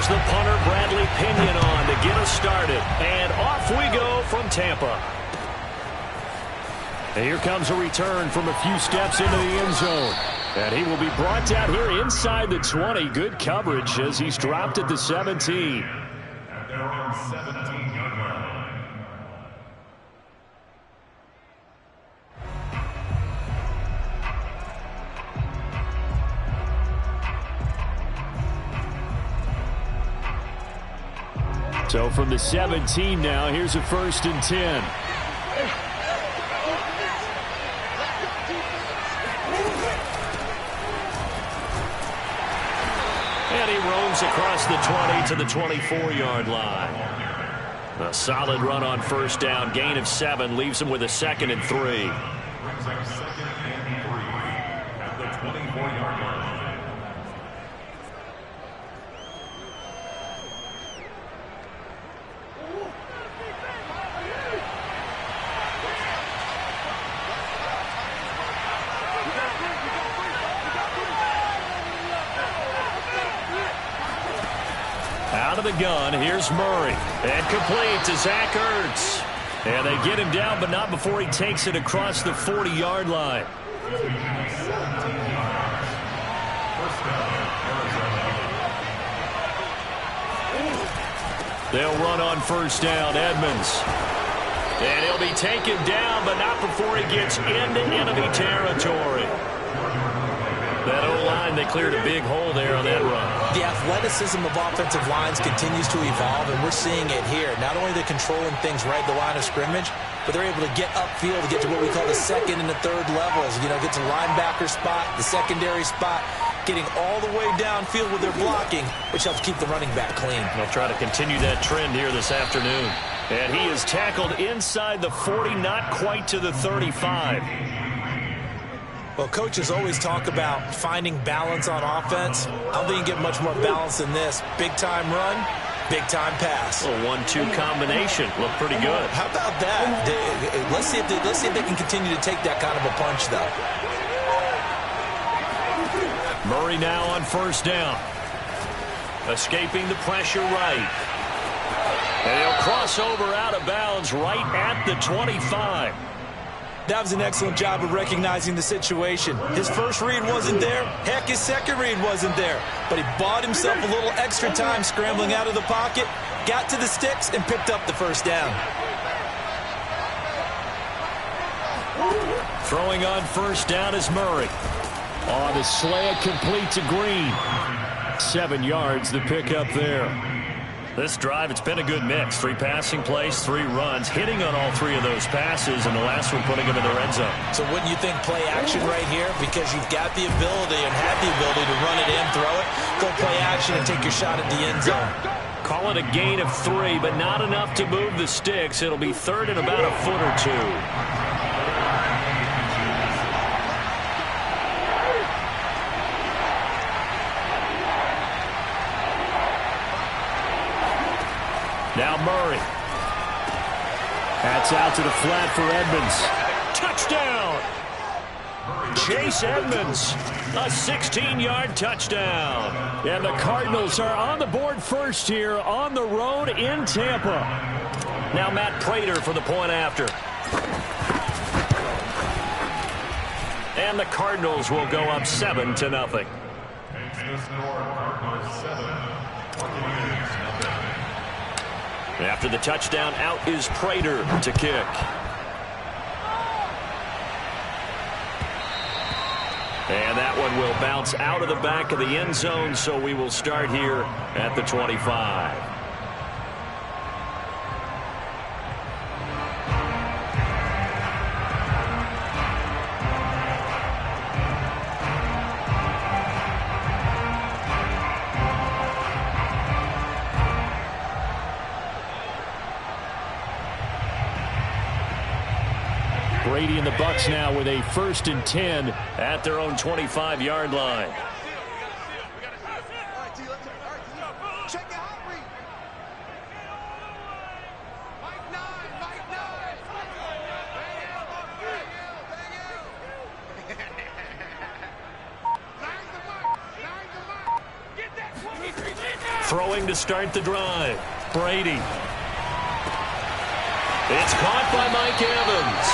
There's the punter, Bradley Pinion, on to get us started. And off we go from Tampa. And here comes a return from a few steps into the end zone. And he will be brought down here inside the 20. Good coverage as he's dropped at the 17. At their own 17-yard line. So from the 17 now, here's a 1st and 10. And he roams across the 20 to the 24-yard line. A solid run on 1st down. Gain of 7 leaves him with a 2nd and 3. Brings up 2nd and 3 at the 24-yard line. Out of the gun, here's Murray. And complete to Zach Ertz. And they get him down, but not before he takes it across the 40-yard line. They'll run on 1st down, Edmonds. And he'll be taken down, but not before he gets into enemy territory. That O-line, they cleared a big hole there on that run. The athleticism of offensive lines continues to evolve, and we're seeing it here. Not only are they controlling things right at the line of scrimmage, but they're able to get upfield to get to what we call the 2nd and the 3rd levels. You know, get to the linebacker spot, the secondary spot, getting all the way downfield with their blocking, which helps keep the running back clean. They'll try to continue that trend here this afternoon. And he is tackled inside the 40, not quite to the 35. Well, coaches always talk about finding balance on offense. I don't think you get much more balance than this. Big-time run, big-time pass. A 1-2 combination. Looked pretty good. How about that? Let's see if they can continue to take that kind of a punch, though. Murray now on 1st down. Escaping the pressure right. And he'll cross over out of bounds right at the 25. That was an excellent job of recognizing the situation. His first read wasn't there. Heck, his second read wasn't there. But he bought himself a little extra time scrambling out of the pocket, got to the sticks, and picked up the 1st down. Throwing on 1st down is Murray. On the slant, complete to Green. 7 yards, the pickup there. This drive, it's been a good mix. 3 passing plays, 3 runs, hitting on all 3 of those passes, and the last one putting him in the red zone. So wouldn't you think play action right here? Because you've got the ability and have the ability to run it in, throw it, go play action, and take your shot at the end zone. Call it a gain of 3, but not enough to move the sticks. It'll be 3rd and about a foot or 2. Now Murray. That's out to the flat for Edmonds. Touchdown! Chase Edmonds. A 16-yard touchdown. And the Cardinals are on the board first here on the road in Tampa. Now Matt Prater for the point after. And the Cardinals will go up 7-0. Makes the score Cardinals 7. After the touchdown, out is Prater to kick. And that one will bounce out of the back of the end zone, so we will start here at the 25. Brady and the Bucs now with a 1st and 10 at their own 25-yard line. Throwing to start the drive. Brady. It's caught by Mike Evans.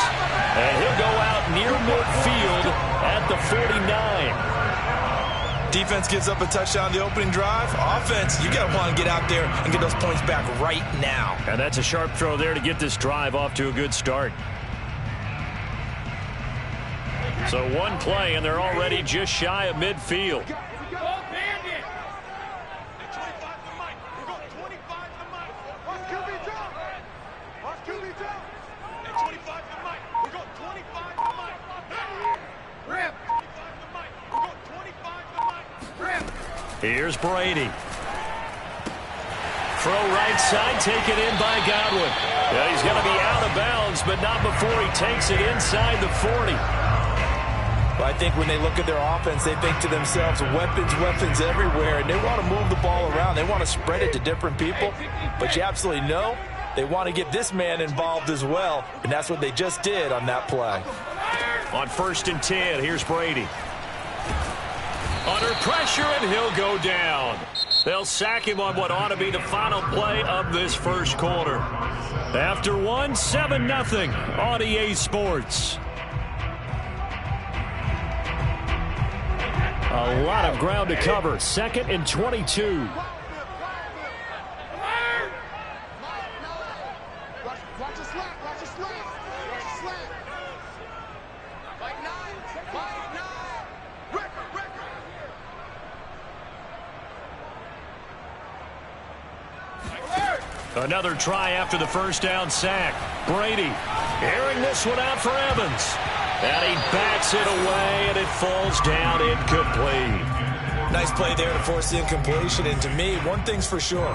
And he'll go out near midfield at the 49. Defense gives up a touchdown the opening drive. Offense, you got to want to get out there and get those points back right now. And that's a sharp throw there to get this drive off to a good start. So one play, and they're already just shy of midfield. Here's Brady. Throw right side, taken in by Godwin. Yeah, he's going to be out of bounds, but not before he takes it inside the 40. Well, I think when they look at their offense, they think to themselves, weapons everywhere, and they want to move the ball around. They want to spread it to different people, but you absolutely know they want to get this man involved as well, and that's what they just did on that play. On 1st and 10, here's Brady. Under pressure, and he'll go down. They'll sack him on what ought to be the final play of this first quarter. After one, 7-0 on EA Sports. A lot of ground to cover. 2nd and 22. Another try after the first down sack. Brady airing this one out for Evans. And he backs it away, and it falls down incomplete. Nice play there to force the incompletion. And to me, one thing's for sure.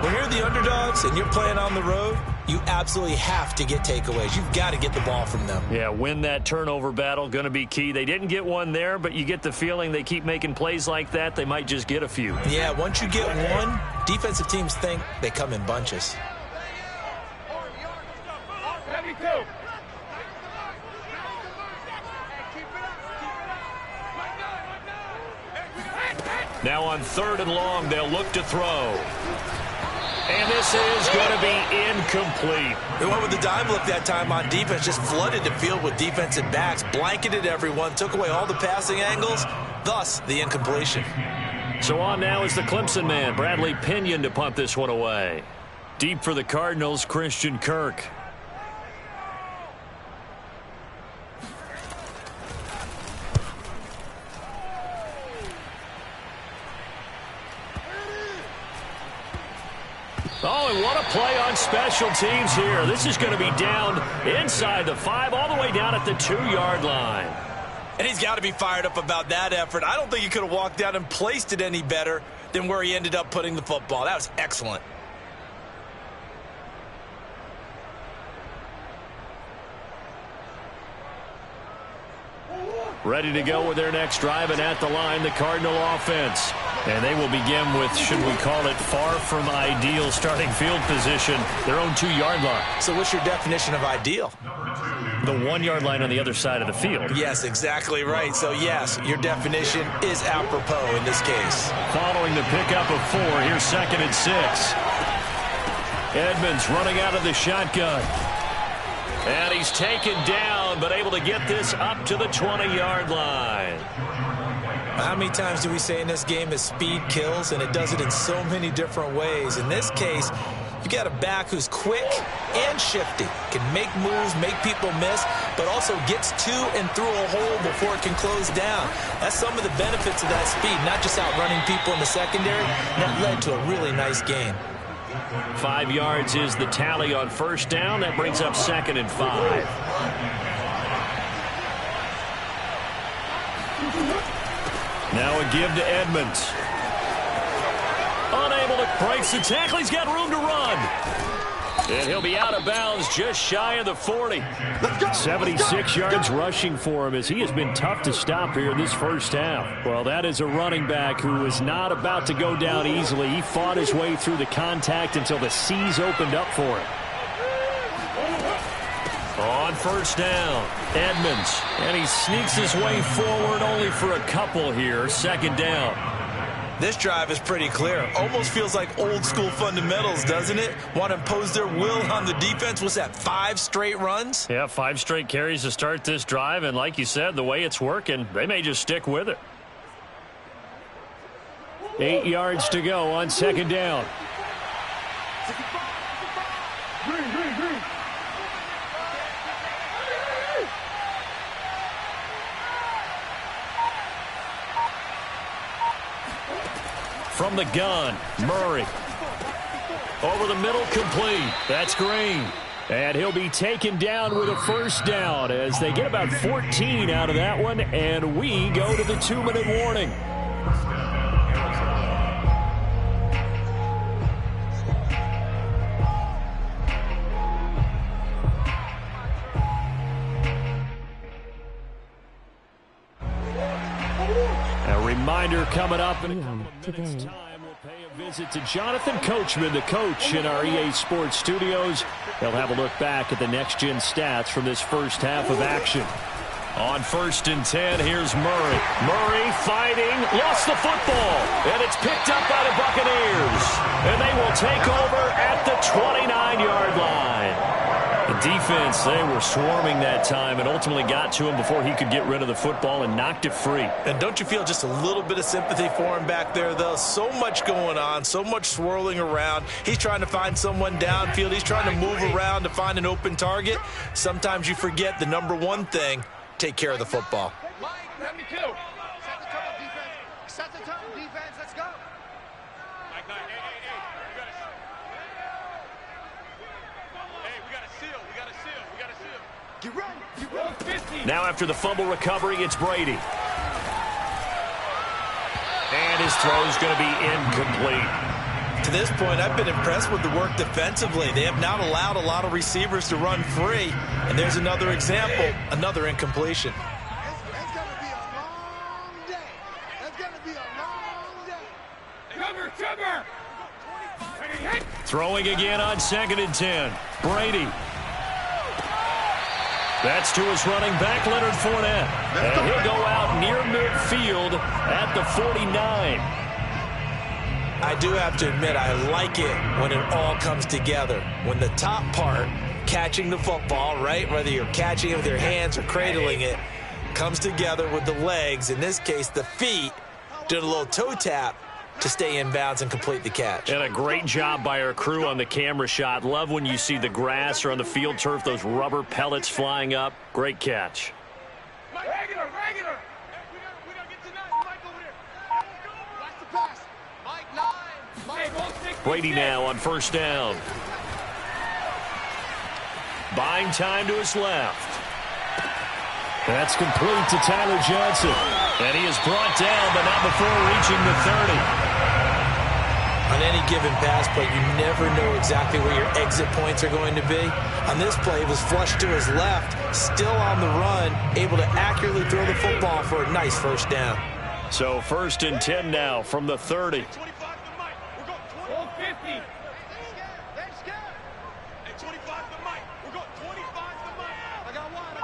When you're the underdogs and you're playing on the road, you absolutely have to get takeaways. You've got to get the ball from them. Yeah, win that turnover battle, going to be key. They didn't get one there, but you get the feeling they keep making plays like that, they might just get a few. Yeah, once you get one, defensive teams think they come in bunches. Now on 3rd and long, they'll look to throw. And this is going to be incomplete. They went with the dime look that time on defense, just flooded the field with defensive backs, blanketed everyone, took away all the passing angles, thus the incompletion. So on now is the Clemson man, Bradley Pinion, to punt this one away. Deep for the Cardinals, Christian Kirk. Oh, and what a play on special teams here. This is going to be down inside the 5, all the way down at the 2-yard line. And he's got to be fired up about that effort. I don't think he could have walked out and placed it any better than where he ended up putting the football. That was excellent. Ready to go with their next drive, and at the line, the Cardinal offense. And they will begin with, should we call it, far from ideal starting field position, their own 2-yard line. So what's your definition of ideal? The 1-yard line on the other side of the field. Yes, exactly right. So, yes, your definition is apropos in this case. Following the pickup of 4, here's 2nd and 6. Edmonds running out of the shotgun. And he's taken down, but able to get this up to the 20-yard line. How many times do we say in this game that speed kills, and it does it in so many different ways? In this case, you got a back who's quick and shifty, can make moves, make people miss, but also gets to and through a hole before it can close down. That's some of the benefits of that speed, not just outrunning people in the secondary. That led to a really nice game. 5 yards is the tally on 1st down. That brings up 2nd and 5. Now a give to Edmonds. Unable to break the tackle. He's got room to run. And he'll be out of bounds just shy of the 40. 76 yards rushing for him as he has been tough to stop here in this first half. Well, that is a running back who is not about to go down easily. He fought his way through the contact until the seas opened up for him. On 1st down, Edmonds. And he sneaks his way forward only for a couple here. 2nd down. This drive is pretty clear. Almost feels like old school fundamentals, doesn't it? Want to impose their will on the defense. What's that, 5 straight runs? Yeah, 5 straight carries to start this drive. And like you said, the way it's working, they may just stick with it. 8 yards to go on second down. From the gun, Murray. Over the middle, complete. That's Green. And he'll be taken down with a first down as they get about 14 out of that one, and we go to the 2-minute warning. Reminder coming up in a couple of minutes' time. We'll pay a visit to Jonathan Coachman, the coach in our EA Sports studios. They'll have a look back at the next-gen stats from this first half of action. On 1st and 10, here's Murray. Murray fighting, lost the football, and it's picked up by the Buccaneers. And they will take over at the 29-yard line. The defense, they were swarming that time and ultimately got to him before he could get rid of the football and knocked it free. And don't you feel just a little bit of sympathy for him back there, though? So much going on, so much swirling around. He's trying to find someone downfield. He's trying to move around to find an open target. Sometimes you forget the number one thing, take care of the football. Mike, let me too. Set the tone, defense. Set the tone, defense. Let's go. Mike, we got to seal. Get ready. Now after the fumble recovery, it's Brady. And his throw is going to be incomplete. To this point, I've been impressed with the work defensively. They have not allowed a lot of receivers to run free. And there's another example, another incompletion. It's going to be a long day. It's going to be a long day. Trevor. Throwing again on 2nd and 10. Brady. That's to his running back, Leonard Fournette. And he'll go out near midfield at the 49. I do have to admit, I like it when it all comes together. When the top part, catching the football, right, whether you're catching it with your hands or cradling it, comes together with the legs, in this case the feet, did a little toe tap to stay in bounds and complete the catch. And a great job by our crew on the camera shot. Love when you see the grass or on the field turf, those rubber pellets flying up. Great catch. Regular. We got to get to 9. Mike over there. Watch the pass. Mike 9. Brady now on 1st down. Buying time to his left. That's complete to Tyler Johnson. And he is brought down, but not before reaching the 30. On any given pass play, you never know exactly where your exit points are going to be. On this play, it was flushed to his left, still on the run, able to accurately throw the football for a nice first down. So 1st and 10 now from the 30. 25 to Mike. We're going 50. Hey, 25 to Mike. We're going 25 to Mike. I got one.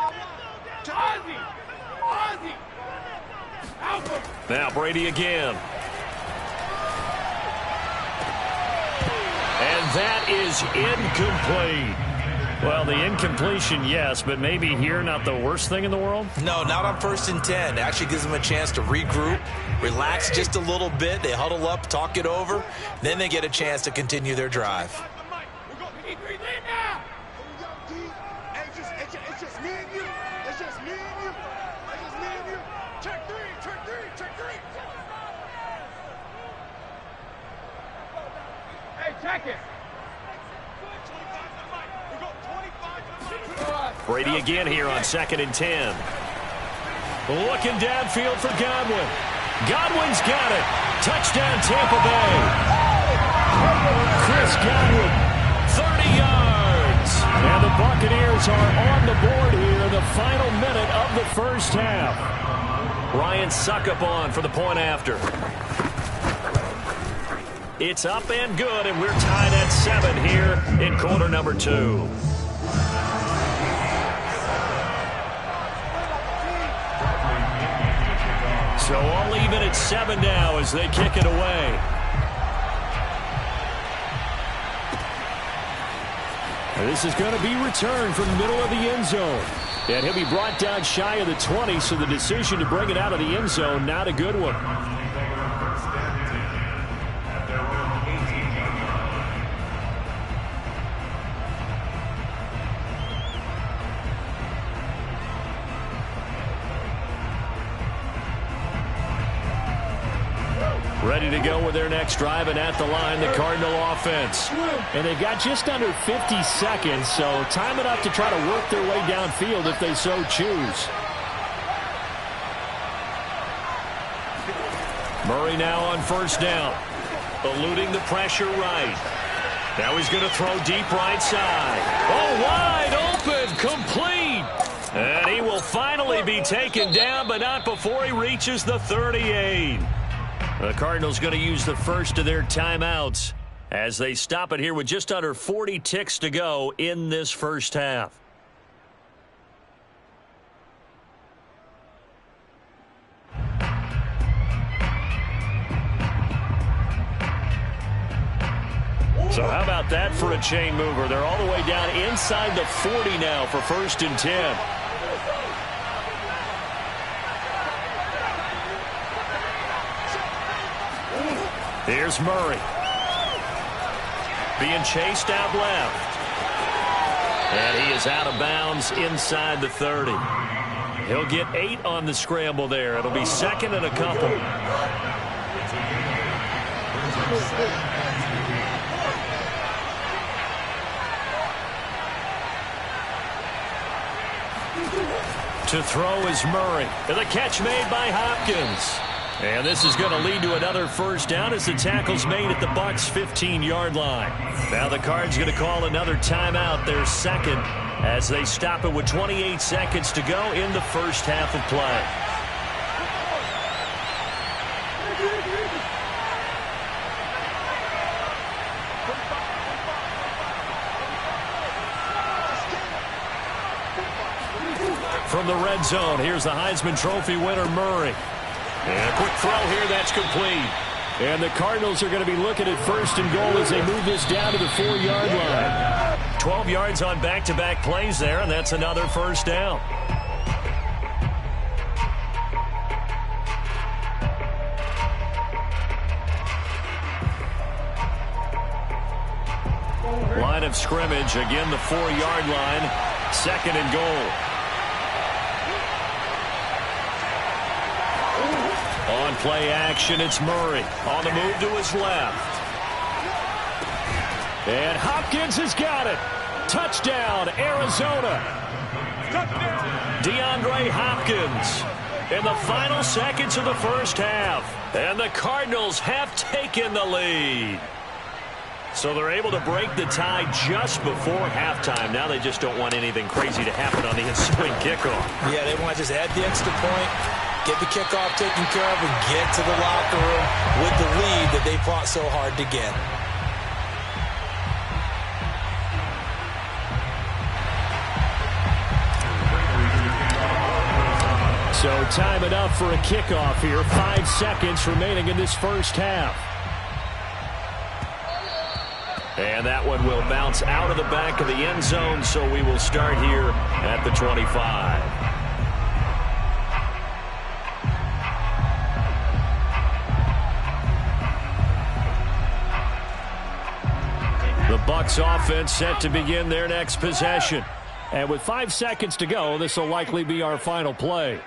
Ozzy. Alpha. Now Brady again. And that is incomplete. Well, the incompletion, yes, but maybe here not the worst thing in the world? No, not on 1st and 10. It actually gives them a chance to regroup, relax just a little bit. They huddle up, talk it over. Then they get a chance to continue their drive. It's just me and you. Check three. Hey, check it. Brady again here on 2nd and 10. Looking downfield for Godwin. Godwin's got it. Touchdown, Tampa Bay. Chris Godwin, 30 yards. And the Buccaneers are on the board here in the final minute of the first half. Ryan Suckup on for the point after. It's up and good, and we're tied at 7 here in quarter number 2. So only even at 7 now as they kick it away. This is going to be returned from the middle of the end zone. And he'll be brought down shy of the 20, so the decision to bring it out of the end zone, not a good one. Ready to go with their next drive, and at the line, the Cardinal offense. And they've got just under 50 seconds, so time enough to try to work their way downfield if they so choose. Murray now on first down, eluding the pressure right. Now he's going to throw deep right side. Oh, wide open, complete. And he will finally be taken down, but not before he reaches the 38. The Cardinals going to use the first of their timeouts as they stop it here with just under 40 ticks to go in this first half. So how about that for a chain mover? They're all the way down inside the 40 now for 1st and 10. Here's Murray. Being chased out left. And he is out of bounds inside the 30. He'll get 8 on the scramble there. It'll be 2nd and a couple. To throw is Murray. And the catch made by Hopkins. And this is going to lead to another first down as the tackle's made at the Bucs' 15-yard line. Now the Cards going to call another timeout, their second, as they stop it with 28 seconds to go in the first half of play. From the red zone, here's the Heisman Trophy winner, Murray. And a quick throw here, that's complete. And the Cardinals are going to be looking at 1st and goal as they move this down to the 4-yard line. 12 yards on back-to-back plays there, and that's another first down. Line of scrimmage, again the 4-yard line, 2nd and goal. On play action, it's Murray. On the move to his left. And Hopkins has got it. Touchdown, Arizona. DeAndre Hopkins in the final seconds of the first half. And the Cardinals have taken the lead. So they're able to break the tie just before halftime. Now they just don't want anything crazy to happen on the ensuing kickoff. Yeah, they want to just add the extra point, get the kickoff taken care of, and get to the locker room with the lead that they fought so hard to get. So time enough for a kickoff here. 5 seconds remaining in this first half. And that one will bounce out of the back of the end zone, so we will start here at the 25. The Bucs offense set to begin their next possession. And with 5 seconds to go, this will likely be our final play.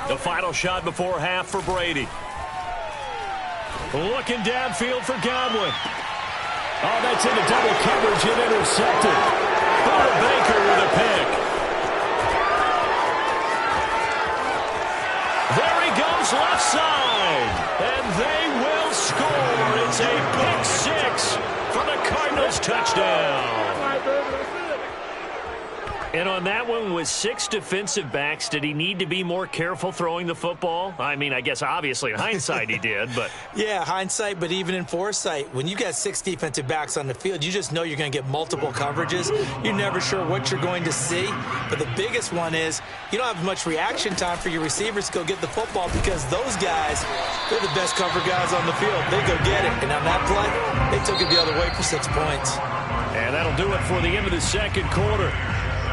The final shot before half for Brady. Looking downfield for Godwin. Oh, that's into double coverage and intercepted. Buda Baker with a pick. There he goes left side. And they will score. It's a pick 6 for the Cardinals touchdown. And on that one, with 6 defensive backs, did he need to be more careful throwing the football? I mean, I guess obviously in hindsight he did, but... Yeah, hindsight, but even in foresight, when you got 6 defensive backs on the field, you just know you're going to get multiple coverages. You're never sure what you're going to see. But the biggest one is you don't have much reaction time for your receivers to go get the football because those guys, they're the best cover guys on the field. They go get it. And on that play, they took it the other way for 6 points. And that'll do it for the end of the second quarter.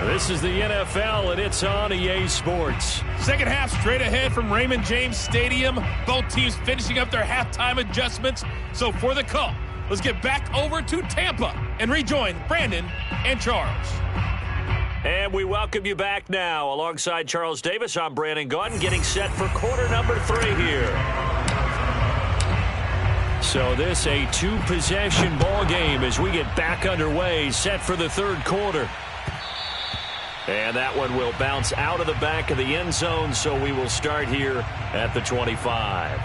This is the NFL, and it's on EA Sports. Second half straight ahead from Raymond James Stadium. Both teams finishing up their halftime adjustments. So for the call, let's get back over to Tampa and rejoin Brandon and Charles. And we welcome you back now. Alongside Charles Davis, I'm Brandon Gaudin, getting set for quarter number 3 here. So this a 2-possession ball game as we get back underway, set for the third quarter. And that one will bounce out of the back of the end zone, so we will start here at the 25.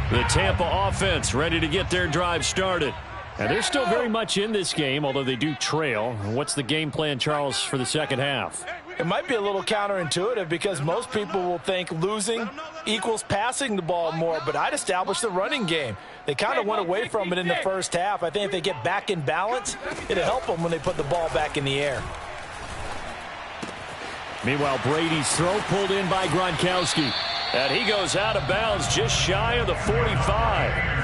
The Tampa offense ready to get their drive started. And they're still very much in this game, although they do trail. What's the game plan, Charles, for the second half? It might be a little counterintuitive because most people will think losing equals passing the ball more, but I'd establish the running game. They kind of went away from it in the first half. I think if they get back in balance, it'll help them when they put the ball back in the air. Meanwhile, Brady's throw pulled in by Gronkowski. And he goes out of bounds just shy of the 45.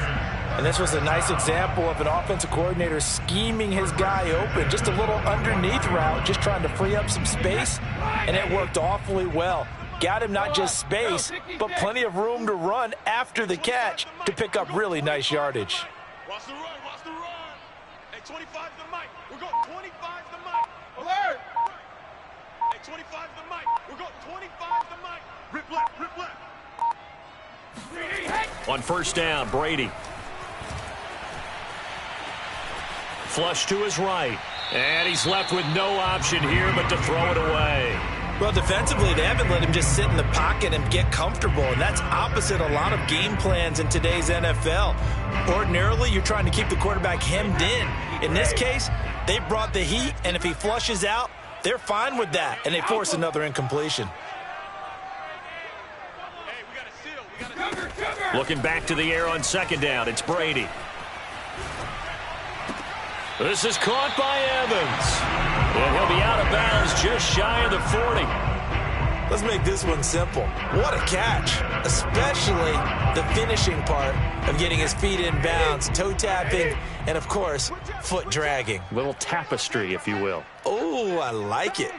And this was a nice example of an offensive coordinator scheming his guy open. Just a little underneath route, just trying to free up some space, and it worked awfully well. Got him not just space, but plenty of room to run after the catch to pick up really nice yardage. Watch the run, watch the run. Hey, 25 the mic. We're going 25 the mic. Alert! Hey, 25 the mic. We're going 25 the mic. Rip left, rip left. On first down, Brady. Flush to his right. And he's left with no option here but to throw it away. Well, defensively, they haven't let him just sit in the pocket and get comfortable, and that's opposite a lot of game plans in today's NFL. Ordinarily, you're trying to keep the quarterback hemmed in. In this case, they brought the heat, and if he flushes out, they're fine with that, and they force another incompletion. Looking back to the air on second down, it's Brady. This is caught by Evans. And he'll be out of bounds just shy of the 40. Let's make this one simple. What a catch, especially the finishing part of getting his feet in bounds, toe tapping, and, of course, foot dragging. Little tapestry, if you will. Oh, I like it.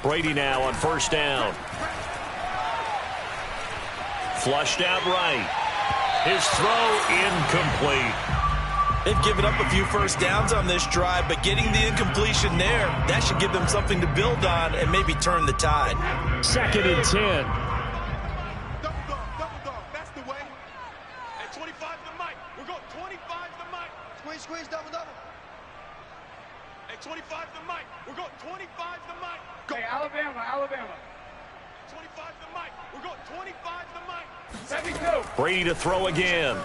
Brady now on first down. Flushed out right. His throw incomplete. They've given up a few first downs on this drive, but getting the incompletion there, that should give them something to build on and maybe turn the tide. Second and 10. Double dog, that's the way. At 25 the mic. We're going 25 the mic. Squeeze, squeeze, double. At 25 the mic. We're going 25 the mic. Go. Hey, Alabama. 25 the mic. We're going 25 the mic. 72. Brady to throw again.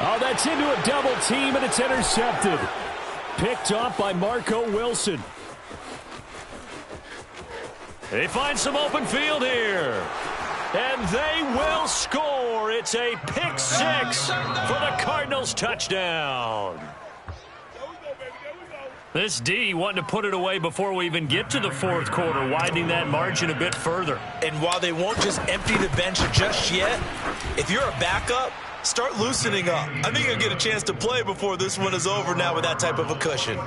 Oh, that's into a double team, and it's intercepted. Picked off by Marco Wilson. They find some open field here. And they will score. It's a pick six for the Cardinals touchdown. This D wanting to put it away before we even get to the fourth quarter, widening that margin a bit further. And while they won't just empty the bench just yet, if you're a backup, start loosening up. I think you'll get a chance to play before this one is over now with that type of a cushion.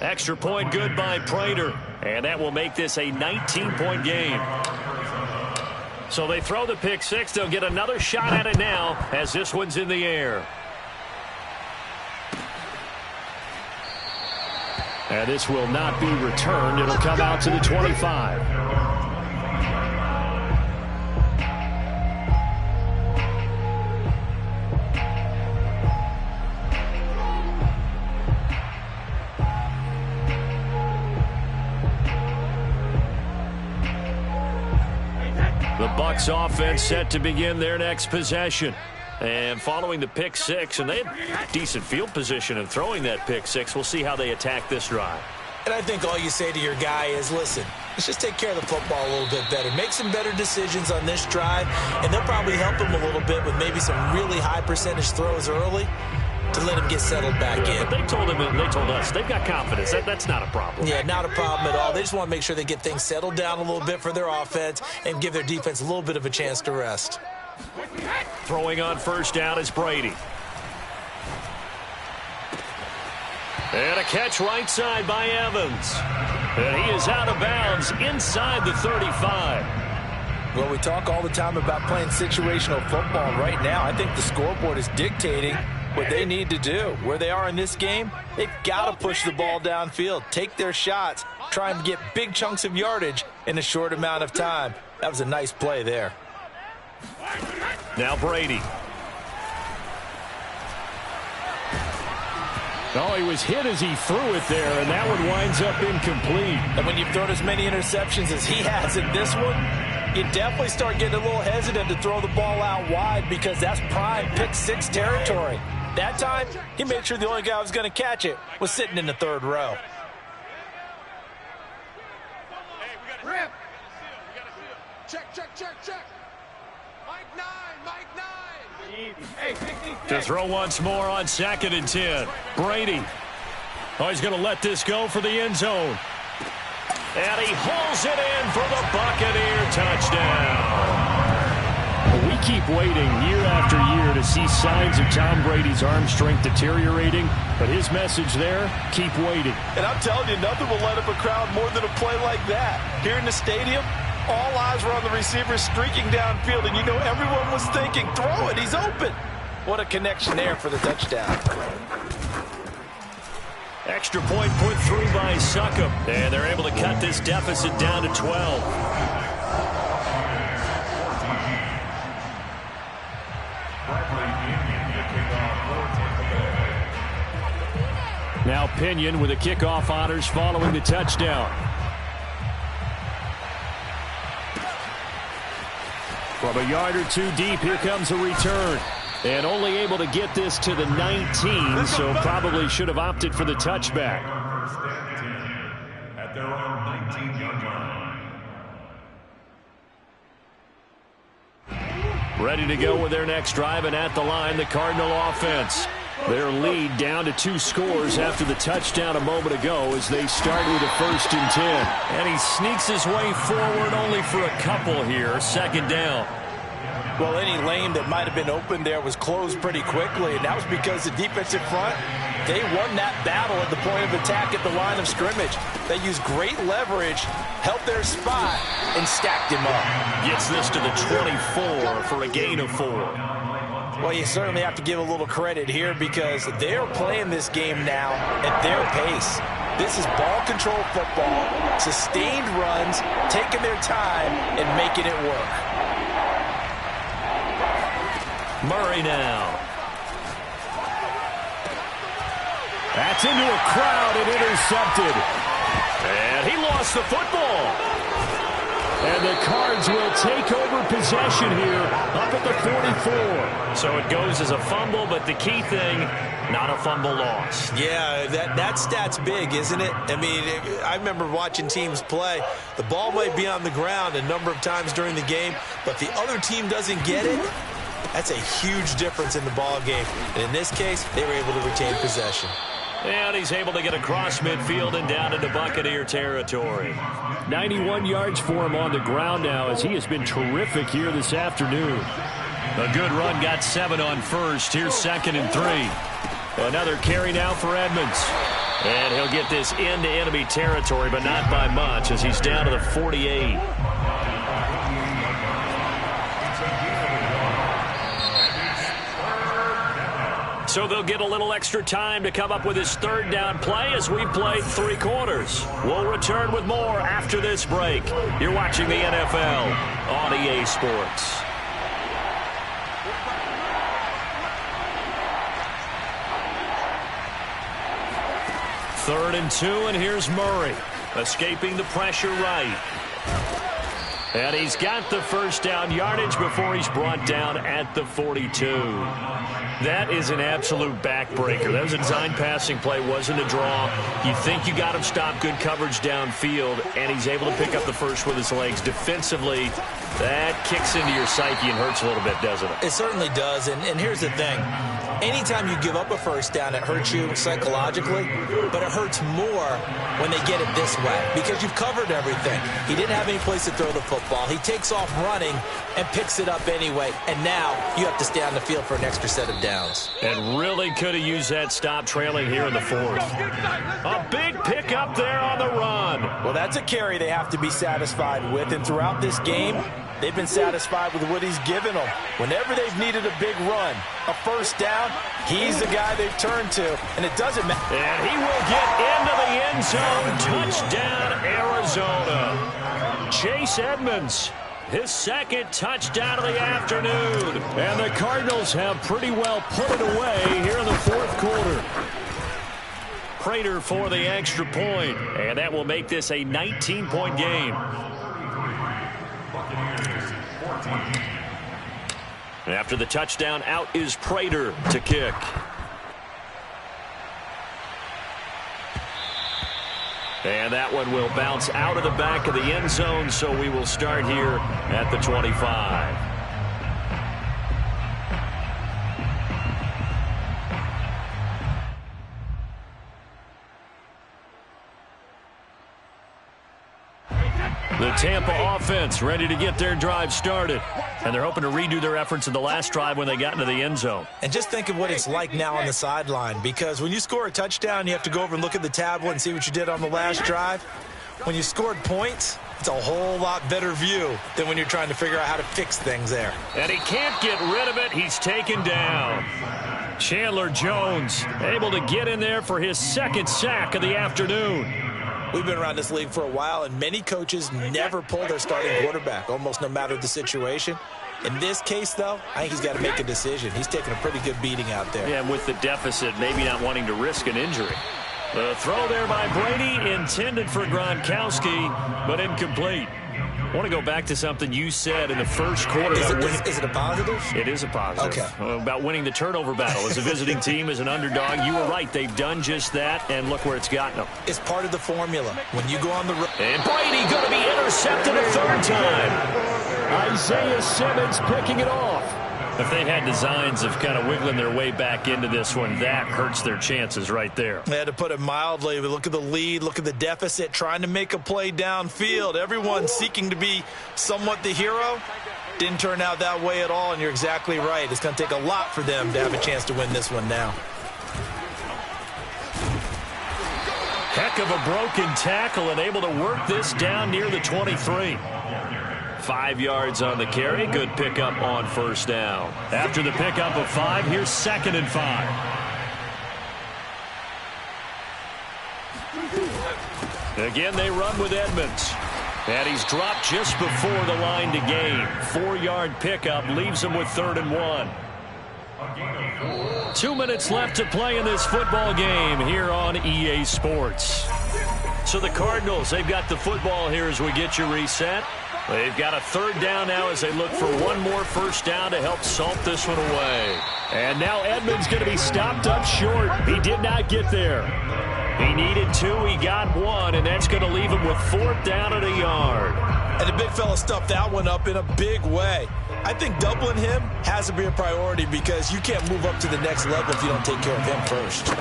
Extra point good by Prater, and that will make this a 19-point game. So they throw the pick six. They'll get another shot at it now as this one's in the air. And this will not be returned. It'll come out to the 25. The Bucs offense set to begin their next possession. And following the pick six, and they had decent field position in throwing that pick six. We'll see how they attack this drive. And I think all you say to your guy is, listen, let's just take care of the football a little bit better. Make some better decisions on this drive, and they'll probably help him a little bit with maybe some really high percentage throws early to let him get settled back in. But they told him, and they told us, they've got confidence. That's not a problem. Yeah, not a problem at all. They just want to make sure they get things settled down a little bit for their offense and give their defense a little bit of a chance to rest. Throwing on first down is Brady. And a catch right side by Evans. And he is out of bounds inside the 35. Well, we talk all the time about playing situational football. Right now, I think the scoreboard is dictating what they need to do. Where they are in this game, they've got to push the ball downfield, take their shots, try and get big chunks of yardage in a short amount of time. That was a nice play there. Now Brady. Oh, he was hit as he threw it there, and that one winds up incomplete. And when you've thrown as many interceptions as he has in this one, you definitely start getting a little hesitant to throw the ball out wide because that's prime pick six territory. That time, he made sure the only guy who was going to catch it was sitting in the third row. Hey, we got to seal. We got to seal. Check. Mike 9. To throw once more on 2nd and 10. Brady. Oh, he's going to let this go for the end zone. And he hauls it in for the Buccaneer touchdown. We keep waiting year after year to see signs of Tom Brady's arm strength deteriorating, but his message there, keep waiting. And I'm telling you, nothing will light up a crowd more than a play like that. Here in the stadium, all eyes were on the receiver streaking downfield, and you know everyone was thinking, throw it, he's open. What a connection there for the touchdown. Extra point put through by Succop, and they're able to cut this deficit down to 12. Now Pinion with the kickoff honors following the touchdown. From a yard or two deep, here comes a return. And only able to get this to the 19, so probably should have opted for the touchback. At their own 19-yard line. Ready to go with their next drive, and at the line, the Cardinal offense. Their lead down to 2 scores after the touchdown a moment ago as they start with a 1st and 10. And he sneaks his way forward only for a couple here. 2nd down. Well, any lane that might have been open there was closed pretty quickly, and that was because the defensive front, they won that battle at the point of attack at the line of scrimmage. They used great leverage, helped their spot, and stacked him up. Gets this to the 24 for a gain of 4. Well, you certainly have to give a little credit here because they're playing this game now at their pace. This is ball control football, sustained runs, taking their time, and making it work. Murray now. That's into a crowd and intercepted. And he lost the football. And the Cards will take over possession here up at the 44. So it goes as a fumble, but the key thing, not a fumble loss. Yeah, that stat's big, isn't it? I mean, I remember watching teams play. The ball might be on the ground a number of times during the game, but the other team doesn't get it. That's a huge difference in the ball game. And in this case, they were able to retain possession. And he's able to get across midfield and down into Buccaneer territory. 91 yards for him on the ground now as he has been terrific here this afternoon. A good run, got 7 on first. Here's 2nd and 3. Another carry now for Edmonds. And he'll get this into enemy territory, but not by much as he's down to the 48. So they'll get a little extra time to come up with his 3rd down play as we've played 3 quarters. We'll return with more after this break. You're watching the NFL on EA Sports. Third and 2, and here's Murray. Escaping the pressure right. And he's got the first down yardage before he's brought down at the 42. That is an absolute backbreaker. That was a design passing play, wasn't a draw. You think you got him stopped, good coverage downfield, and he's able to pick up the first with his legs. Defensively, that kicks into your psyche and hurts a little bit, doesn't it? It certainly does, and here's the thing. Anytime you give up a first down, it hurts you psychologically, but it hurts more when they get it this way because you've covered everything. He didn't have any place to throw the football. He takes off running and picks it up anyway, and now you have to stay on the field for an extra set of downs. And really could have used that stop trailing here in the fourth. A big pickup there on the run. Well, that's a carry they have to be satisfied with, and throughout this game, they've been satisfied with what he's given them. Whenever they've needed a big run, a first down, he's the guy they've turned to, and it doesn't matter. And he will get into the end zone. Touchdown, Arizona. Chase Edmonds, his second touchdown of the afternoon. And the Cardinals have pretty well put it away here in the fourth quarter. Prater for the extra point, and that will make this a 19-point game. After the touchdown, out is Prater to kick. And that one will bounce out of the back of the end zone, so we will start here at the 25. The Tampa offense ready to get their drive started. And they're hoping to redo their efforts in the last drive when they got into the end zone. And just think of what it's like now on the sideline, because when you score a touchdown, you have to go over and look at the tablet and see what you did on the last drive. When you scored points, it's a whole lot better view than when you're trying to figure out how to fix things there. And he can't get rid of it. He's taken down. Chandler Jones able to get in there for his second sack of the afternoon. We've been around this league for a while, and many coaches never pull their starting quarterback, almost no matter the situation. In this case, though, I think he's got to make a decision. He's taking a pretty good beating out there. Yeah, with the deficit, maybe not wanting to risk an injury. The throw there by Brady, intended for Gronkowski, but incomplete. I want to go back to something you said in the first quarter. Is it a positive? It is a positive. Okay. About winning the turnover battle. As a visiting team, as an underdog, you were right. They've done just that, and look where it's gotten them. It's part of the formula. When you go on the road. And Brady going to be intercepted a third time. Isaiah Simmons picking it off. If they had designs of kind of wiggling their way back into this one, that hurts their chances right there. They had to put it mildly. Look at the lead, look at the deficit, trying to make a play downfield. Everyone seeking to be somewhat the hero. Didn't turn out that way at all, and you're exactly right. It's going to take a lot for them to have a chance to win this one now. Heck of a broken tackle and able to work this down near the 23. 5 yards on the carry. Good pickup on first down. After the pickup of 5, here's 2nd and 5. Again, they run with Edmonds. And he's dropped just before the line to gain. 4-yard pickup leaves him with 3rd and 1. 2 minutes left to play in this football game here on EA Sports. So the Cardinals, they've got the football here as we get you reset. They've got a 3rd down now as they look for one more first down to help salt this one away. And now Edmonds going to be stopped up short. He did not get there. He needed 2. He got 1, and that's going to leave him with 4th down at a yard. And the big fella stuffed that one up in a big way. I think doubling him has to be a priority because you can't move up to the next level if you don't take care of him first.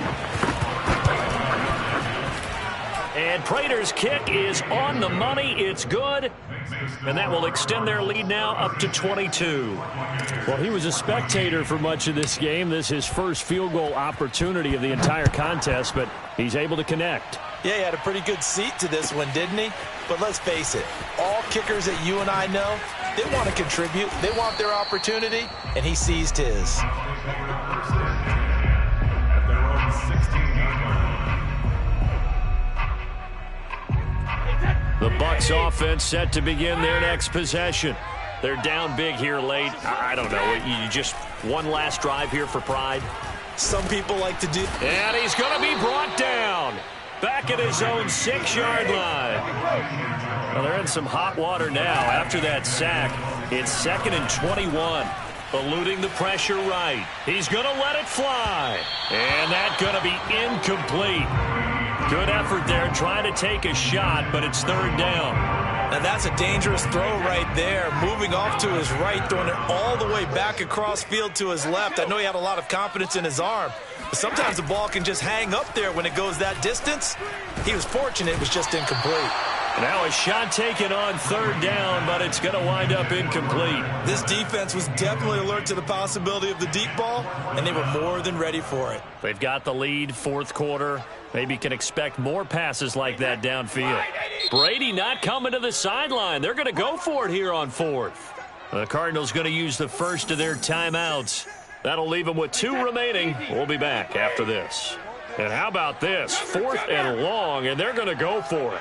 And Prater's kick is on the money. It's good. And that will extend their lead now up to 22. Well, he was a spectator for much of this game. This is his first field goal opportunity of the entire contest, but he's able to connect. Yeah, he had a pretty good seat to this one, didn't he? But let's face it, all kickers that you and I know, they want to contribute. They want their opportunity, and he seized his. The Bucs offense set to begin their next possession. They're down big here late. I don't know. You just one last drive here for pride. Some people like to do. And he's going to be brought down. Back at his own 6-yard line. Well, they're in some hot water now. After that sack, it's 2nd and 21. Eluding the pressure right. He's going to let it fly. And that's going to be incomplete. Good effort there trying to take a shot, but it's 3rd down. Now that's a dangerous throw right there. Moving off to his right, throwing it all the way back across field to his left. I know he had a lot of confidence in his arm, but sometimes the ball can just hang up there when it goes that distance. He was fortunate it was just incomplete. Now a shot taken on 3rd down, but it's going to wind up incomplete. This defense was definitely alert to the possibility of the deep ball, and they were more than ready for it. They've got the lead, 4th quarter. Maybe can expect more passes like that downfield. Brady not coming to the sideline. They're going to go for it here on 4th. The Cardinals going to use the first of their timeouts. That'll leave them with 2 remaining. We'll be back after this. And how about this? 4th and long, and they're going to go for it.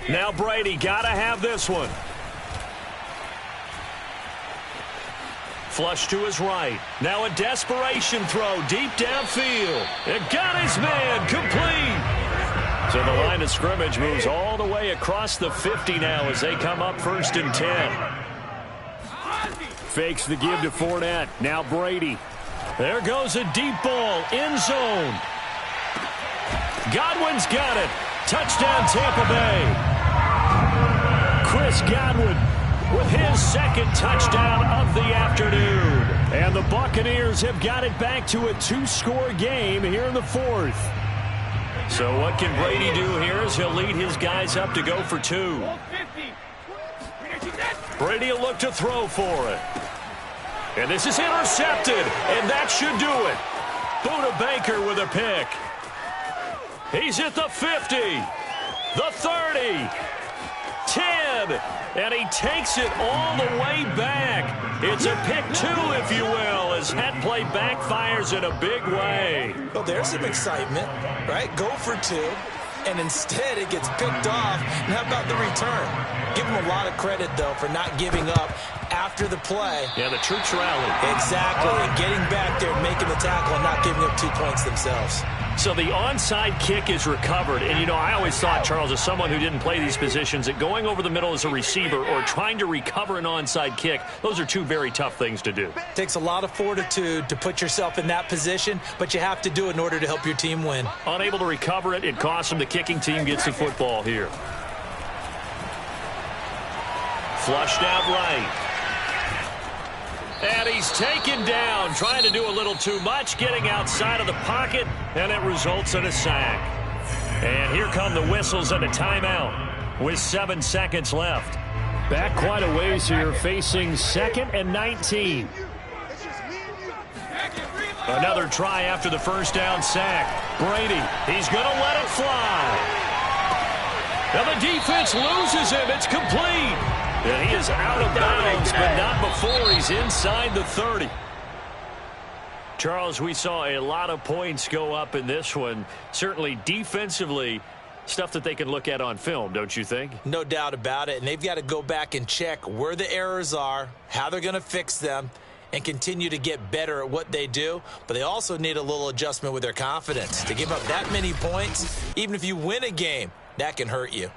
Now Brady got to have this one. Flush to his right. Now a desperation throw deep downfield. It got his man complete. So the line of scrimmage moves all the way across the 50 now as they come up 1st and 10. Fakes the give to Fournette. Now Brady. There goes a deep ball. End zone. Godwin's got it. Touchdown Tampa Bay. Chris Godwin with his 2nd touchdown of the afternoon. And the Buccaneers have got it back to a 2-score game here in the 4th. So what can Brady do here as he'll lead his guys up to go for 2. Brady will look to throw for it. And this is intercepted, and that should do it. Buda Baker with a pick. He's at the 50, the 30, 10, and he takes it all the way back. It's a pick 2, if you will, as that play backfires in a big way. Well, there's some excitement, right? Go for 2, and instead it gets picked off. And how about the return? Give him a lot of credit, though, for not giving up after the play. Yeah, the troops rallied. Exactly, and getting back there, making the tackle, and not giving up 2 points themselves. So the onside kick is recovered. And, you know, I always thought, Charles, as someone who didn't play these positions, that going over the middle as a receiver or trying to recover an onside kick, those are 2 very tough things to do. It takes a lot of fortitude to put yourself in that position, but you have to do it in order to help your team win. Unable to recover it, it costs them. The kicking team gets the football here. Flushed out right. And he's taken down, trying to do a little too much, getting outside of the pocket, and it results in a sack. And here come the whistles and a timeout with 7 seconds left. Back quite a ways here, facing 2nd and 19. Another try after the 1st down sack. Brady, he's going to let it fly. Now the defense loses him. It's complete. And he is out of bounds, but not before he's inside the 30. Charles, we saw a lot of points go up in this one. Certainly defensively, stuff that they can look at on film, don't you think? No doubt about it. And they've got to go back and check where the errors are, how they're going to fix them, and continue to get better at what they do. But they also need a little adjustment with their confidence. To give up that many points, even if you win a game, that can hurt you.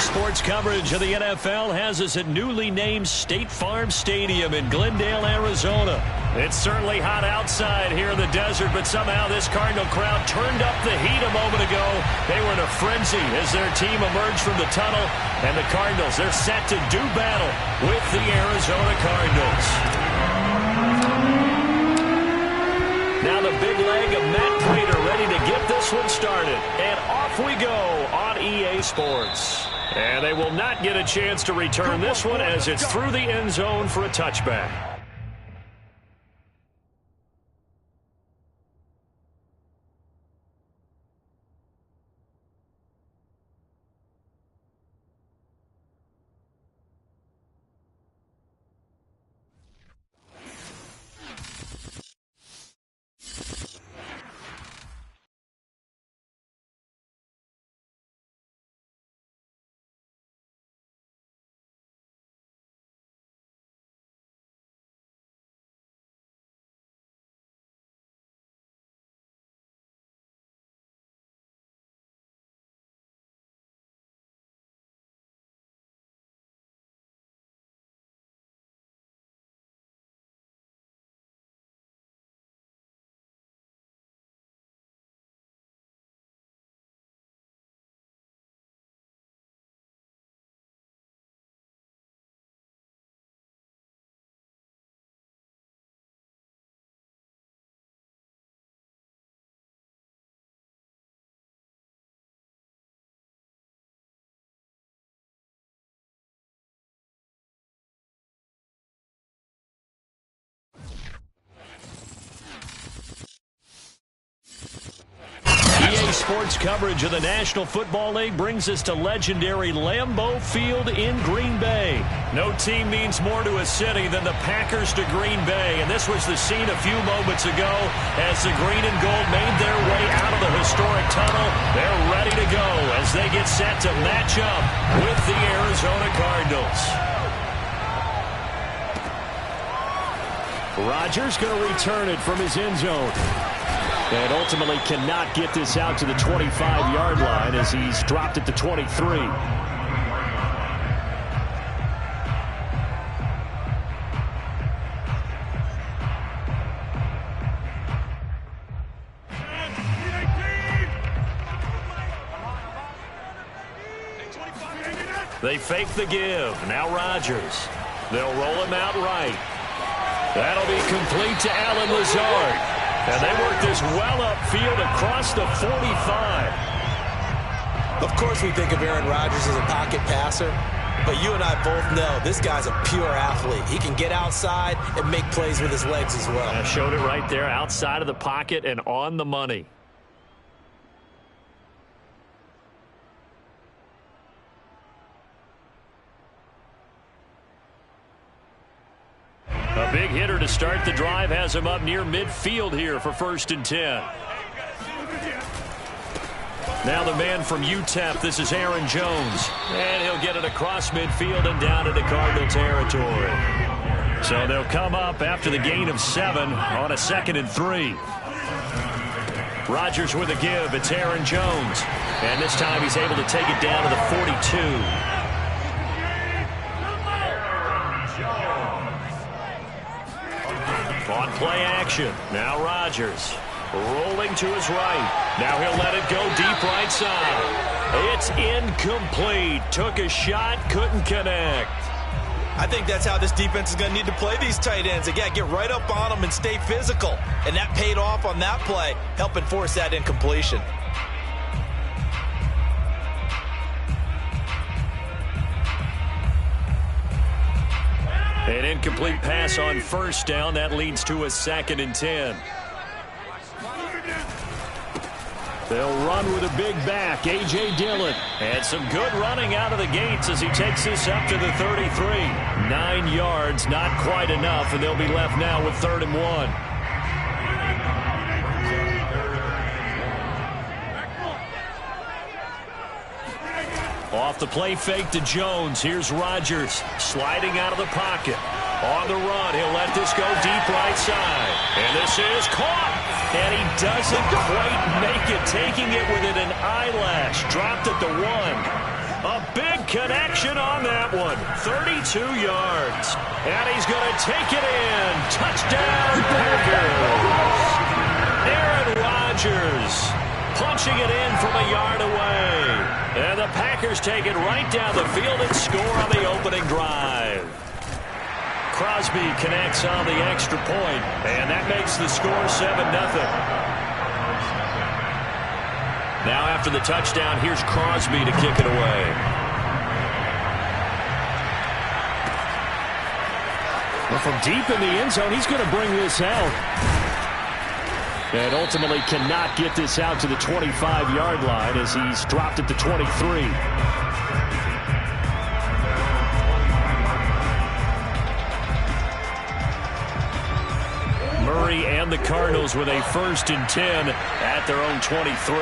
Sports coverage of the NFL has us at newly named State Farm Stadium in Glendale, Arizona. It's certainly hot outside here in the desert, but somehow this Cardinal crowd turned up the heat a moment ago. They were in a frenzy as their team emerged from the tunnel, and the Cardinals, they're set to do battle with the Arizona Cardinals. Now the big leg of Matt Pratt ready to get this one started. And off we go on EA Sports. And they will not get a chance to return this one as it's through the end zone for a touchback. EA Sports coverage of the National Football League brings us to legendary Lambeau Field in Green Bay. No team means more to a city than the Packers to Green Bay, and this was the scene a few moments ago as the green and gold made their way out of the historic tunnel. They're ready to go as they get set to match up with the Arizona Cardinals. Rodgers going to return it from his end zone. And ultimately cannot get this out to the 25-yard line as he's dropped it to 23. They fake the give. Now Rodgers. They'll roll him out right. That'll be complete to Allen Lazard. And they work this well upfield across the 45. Of course we think of Aaron Rodgers as a pocket passer, but you and I both know this guy's a pure athlete. He can get outside and make plays with his legs as well. I showed it right there, outside of the pocket and on the money. A big hitter to start the drive has him up near midfield here for 1st and 10. Now the man from UTEP, this is Aaron Jones. And he'll get it across midfield and down into Cardinal territory. So they'll come up after the gain of 7 on a 2nd and 3. Rodgers with a give. It's Aaron Jones. And this time he's able to take it down to the 42. On play action. Now Rodgers rolling to his right. Now he'll let it go deep right side. It's incomplete. Took a shot, couldn't connect. I think that's how this defense is going to need to play these tight ends. Again, get right up on them and stay physical. And that paid off on that play, helping force that incompletion. An incomplete pass on 1st down. That leads to a 2nd and 10. They'll run with a big back, A.J. Dillon. And some good running out of the gates as he takes this up to the 33. 9 yards, not quite enough, and they'll be left now with 3rd and 1. Off the play fake to Jones. Here's Rodgers sliding out of the pocket. On the run, he'll let this go deep right side. And this is caught. And he doesn't quite make it, taking it within an eyelash. Dropped at the 1. A big connection on that one. 32 yards. And he's going to take it in. Touchdown, Packers. Aaron Rodgers punching it in from a yard away. And the Packers take it right down the field and score on the opening drive. Crosby connects on the extra point, and that makes the score 7-0. Now after the touchdown, here's Crosby to kick it away. Well, from deep in the end zone, he's going to bring this out. And ultimately cannot get this out to the 25-yard line as he's dropped at the 23. Murray and the Cardinals with a 1st and 10 at their own 23.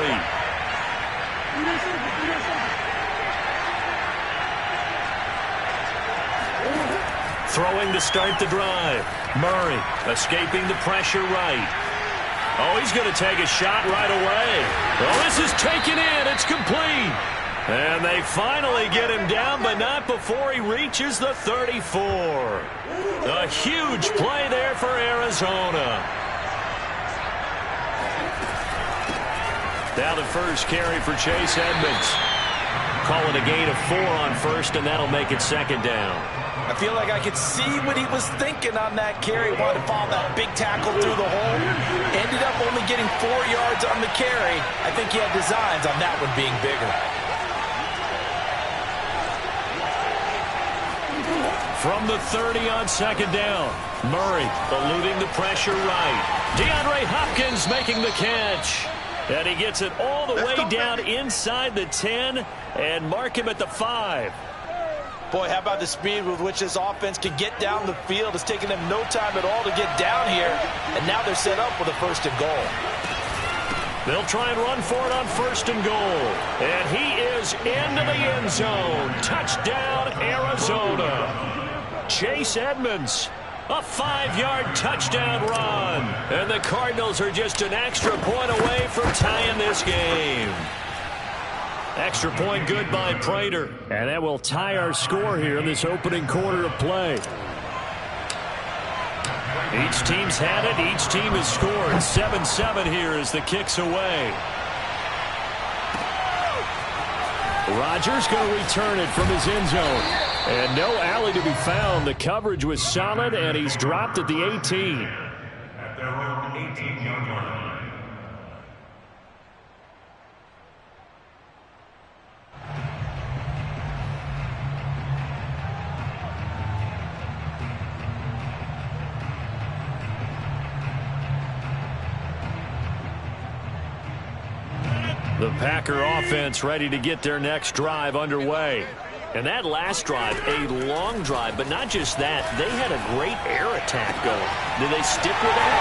Throwing to start the drive. Murray escaping the pressure right. Oh, he's going to take a shot right away. Oh, this is taken in. It's complete. And they finally get him down, but not before he reaches the 34. A huge play there for Arizona. Now the first carry for Chase Edmonds. Call it a gain of 4 on first, and that'll make it 2nd down. I feel like I could see what he was thinking on that carry. Wanted to follow that big tackle through the hole. Ended up only getting 4 yards on the carry. I think he had designs on that one being bigger. From the 30 on 2nd down. Murray eluding the pressure right. DeAndre Hopkins making the catch. And he gets it all the way down inside the 10 and mark him at the 5. Boy, how about the speed with which this offense can get down the field? It's taken them no time at all to get down here, and now they're set up with a 1st and goal. They'll try and run for it on 1st and goal. And he is into the end zone. Touchdown, Arizona. Chase Edmonds, a 5-yard touchdown run. And the Cardinals are just an extra point away from tying this game. Extra point good by Prater. And that will tie our score here in this opening quarter of play. Each team's had it. Each team has scored. 7-7 here as the kick's away. Rodgers going to return it from his end zone. And no alley to be found. The coverage was solid, and he's dropped at the 18. At their own 18-yard line. The Packer offense ready to get their next drive underway. And that last drive, a long drive, but not just that. They had a great air attack going. Do they stick with that?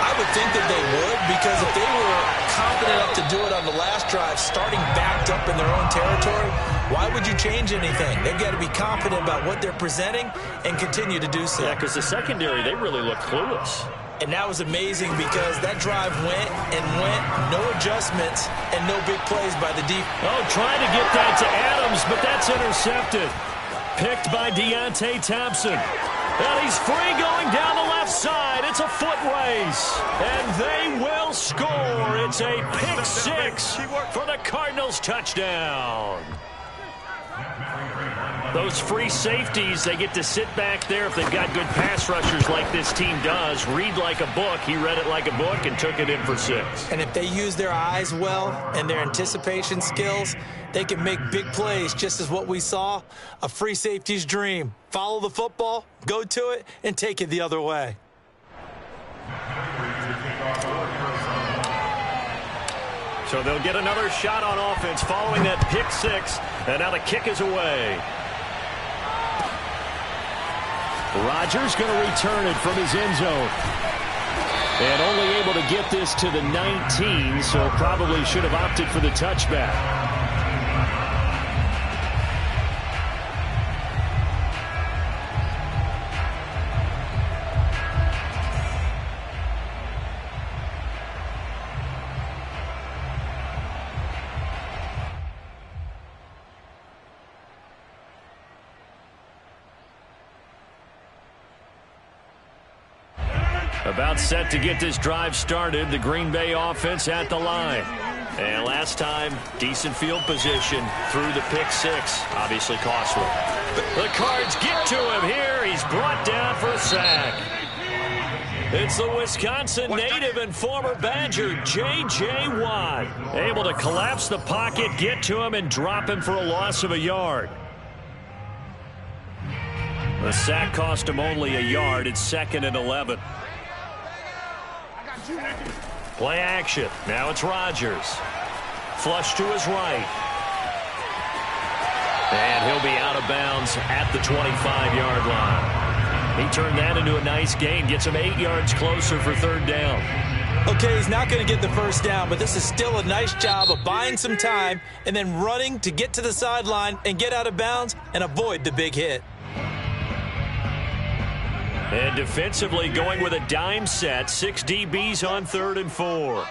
I would think that they would, because if they were confident enough to do it on the last drive, starting backed up in their own territory, why would you change anything? They've got to be confident about what they're presenting and continue to do so. Yeah, because the secondary, they really look clueless. And that was amazing because that drive went and went, no adjustments, and no big plays by the defense. Oh, trying to get that to Adams, but that's intercepted. Picked by Deontay Thompson. And he's free going down the left side. It's a foot race. And they will score. It's a pick 6 for the Cardinals touchdown. Those free safeties, they get to sit back there if they've got good pass rushers like this team does. Read like a book. He read it like a book and took it in for 6. And if they use their eyes well and their anticipation skills, they can make big plays, just as what we saw, a free safety's dream. Follow the football, go to it, and take it the other way. So they'll get another shot on offense following that pick 6. And now the kick is away. Rodgers going to return it from his end zone. And only able to get this to the 19, so probably should have opted for the touchback. About set to get this drive started. The Green Bay offense at the line. And last time, decent field position through the pick six. Obviously costly. The Cards get to him here. He's brought down for a sack. It's the Wisconsin native and former Badger, J.J. Watt. Able to collapse the pocket, get to him, and drop him for a loss of a yard. The sack cost him only a yard. It's 2nd and 11. Play action. Now it's Rodgers. Flush to his right. And he'll be out of bounds at the 25-yard line. He turned that into a nice gain. Gets him 8 yards closer for 3rd down. Okay, he's not going to get the first down, but this is still a nice job of buying some time and then running to get to the sideline and get out of bounds and avoid the big hit. And defensively going with a dime set. 6 DBs on 3rd and 4.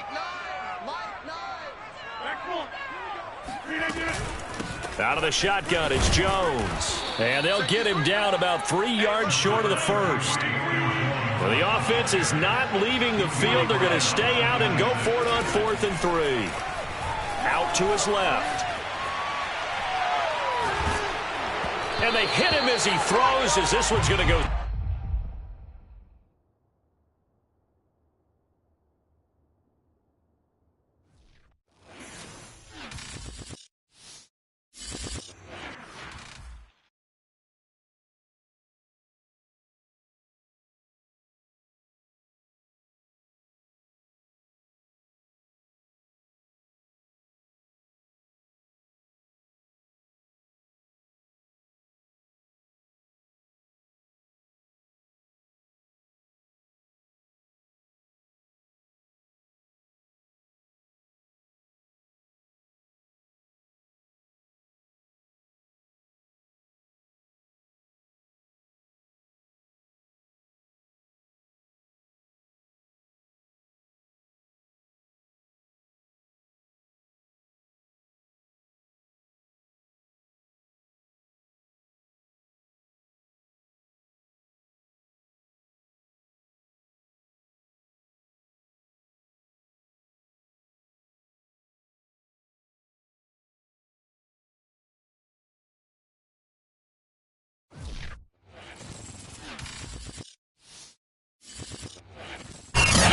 Out of the shotgun is Jones. And they'll get him down about 3 yards short of the first. Well, the offense is not leaving the field. They're going to stay out and go for it on 4th and 3. Out to his left. And they hit him as he throws, as this one's going to go.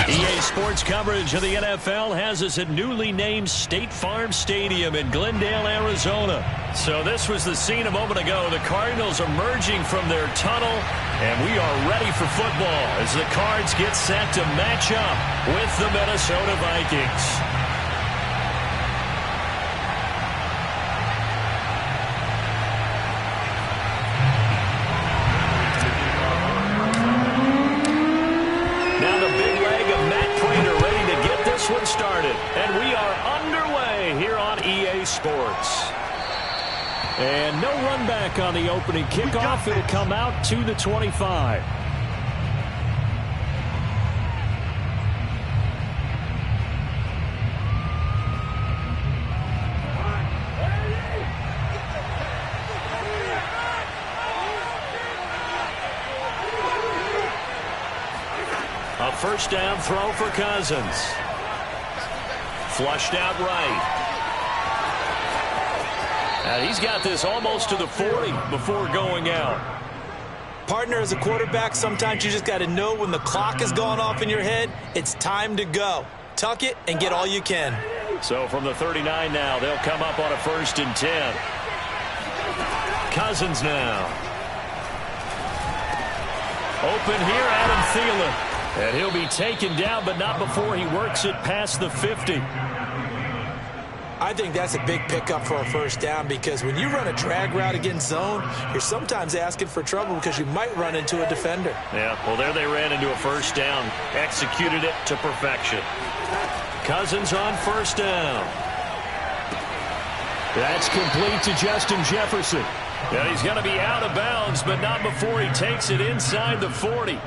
EA Sports coverage of the NFL has us at newly named State Farm Stadium in Glendale, Arizona. So this was the scene a moment ago. The Cardinals emerging from their tunnel, and we are ready for football as the Cards get set to match up with the Minnesota Vikings. One started, and we are underway here on EA Sports. And no run back on the opening kickoff. It'll come out to the 25. A first down throw for Cousins. Flushed out right. And he's got this almost to the 40 before going out. Partner, as a quarterback, sometimes you just got to know when the clock has gone off in your head, it's time to go. Tuck it and get all you can. So from the 39 now, they'll come up on a 1st and 10. Cousins now. Open here, Adam Thielen. And he'll be taken down, but not before he works it past the 50. I think that's a big pickup for a first down, because when you run a drag route against zone, you're sometimes asking for trouble because you might run into a defender. Yeah, well, there they ran into a first down. Executed it to perfection. Cousins on first down. That's complete to Justin Jefferson. And he's going to be out of bounds, but not before he takes it inside the 40.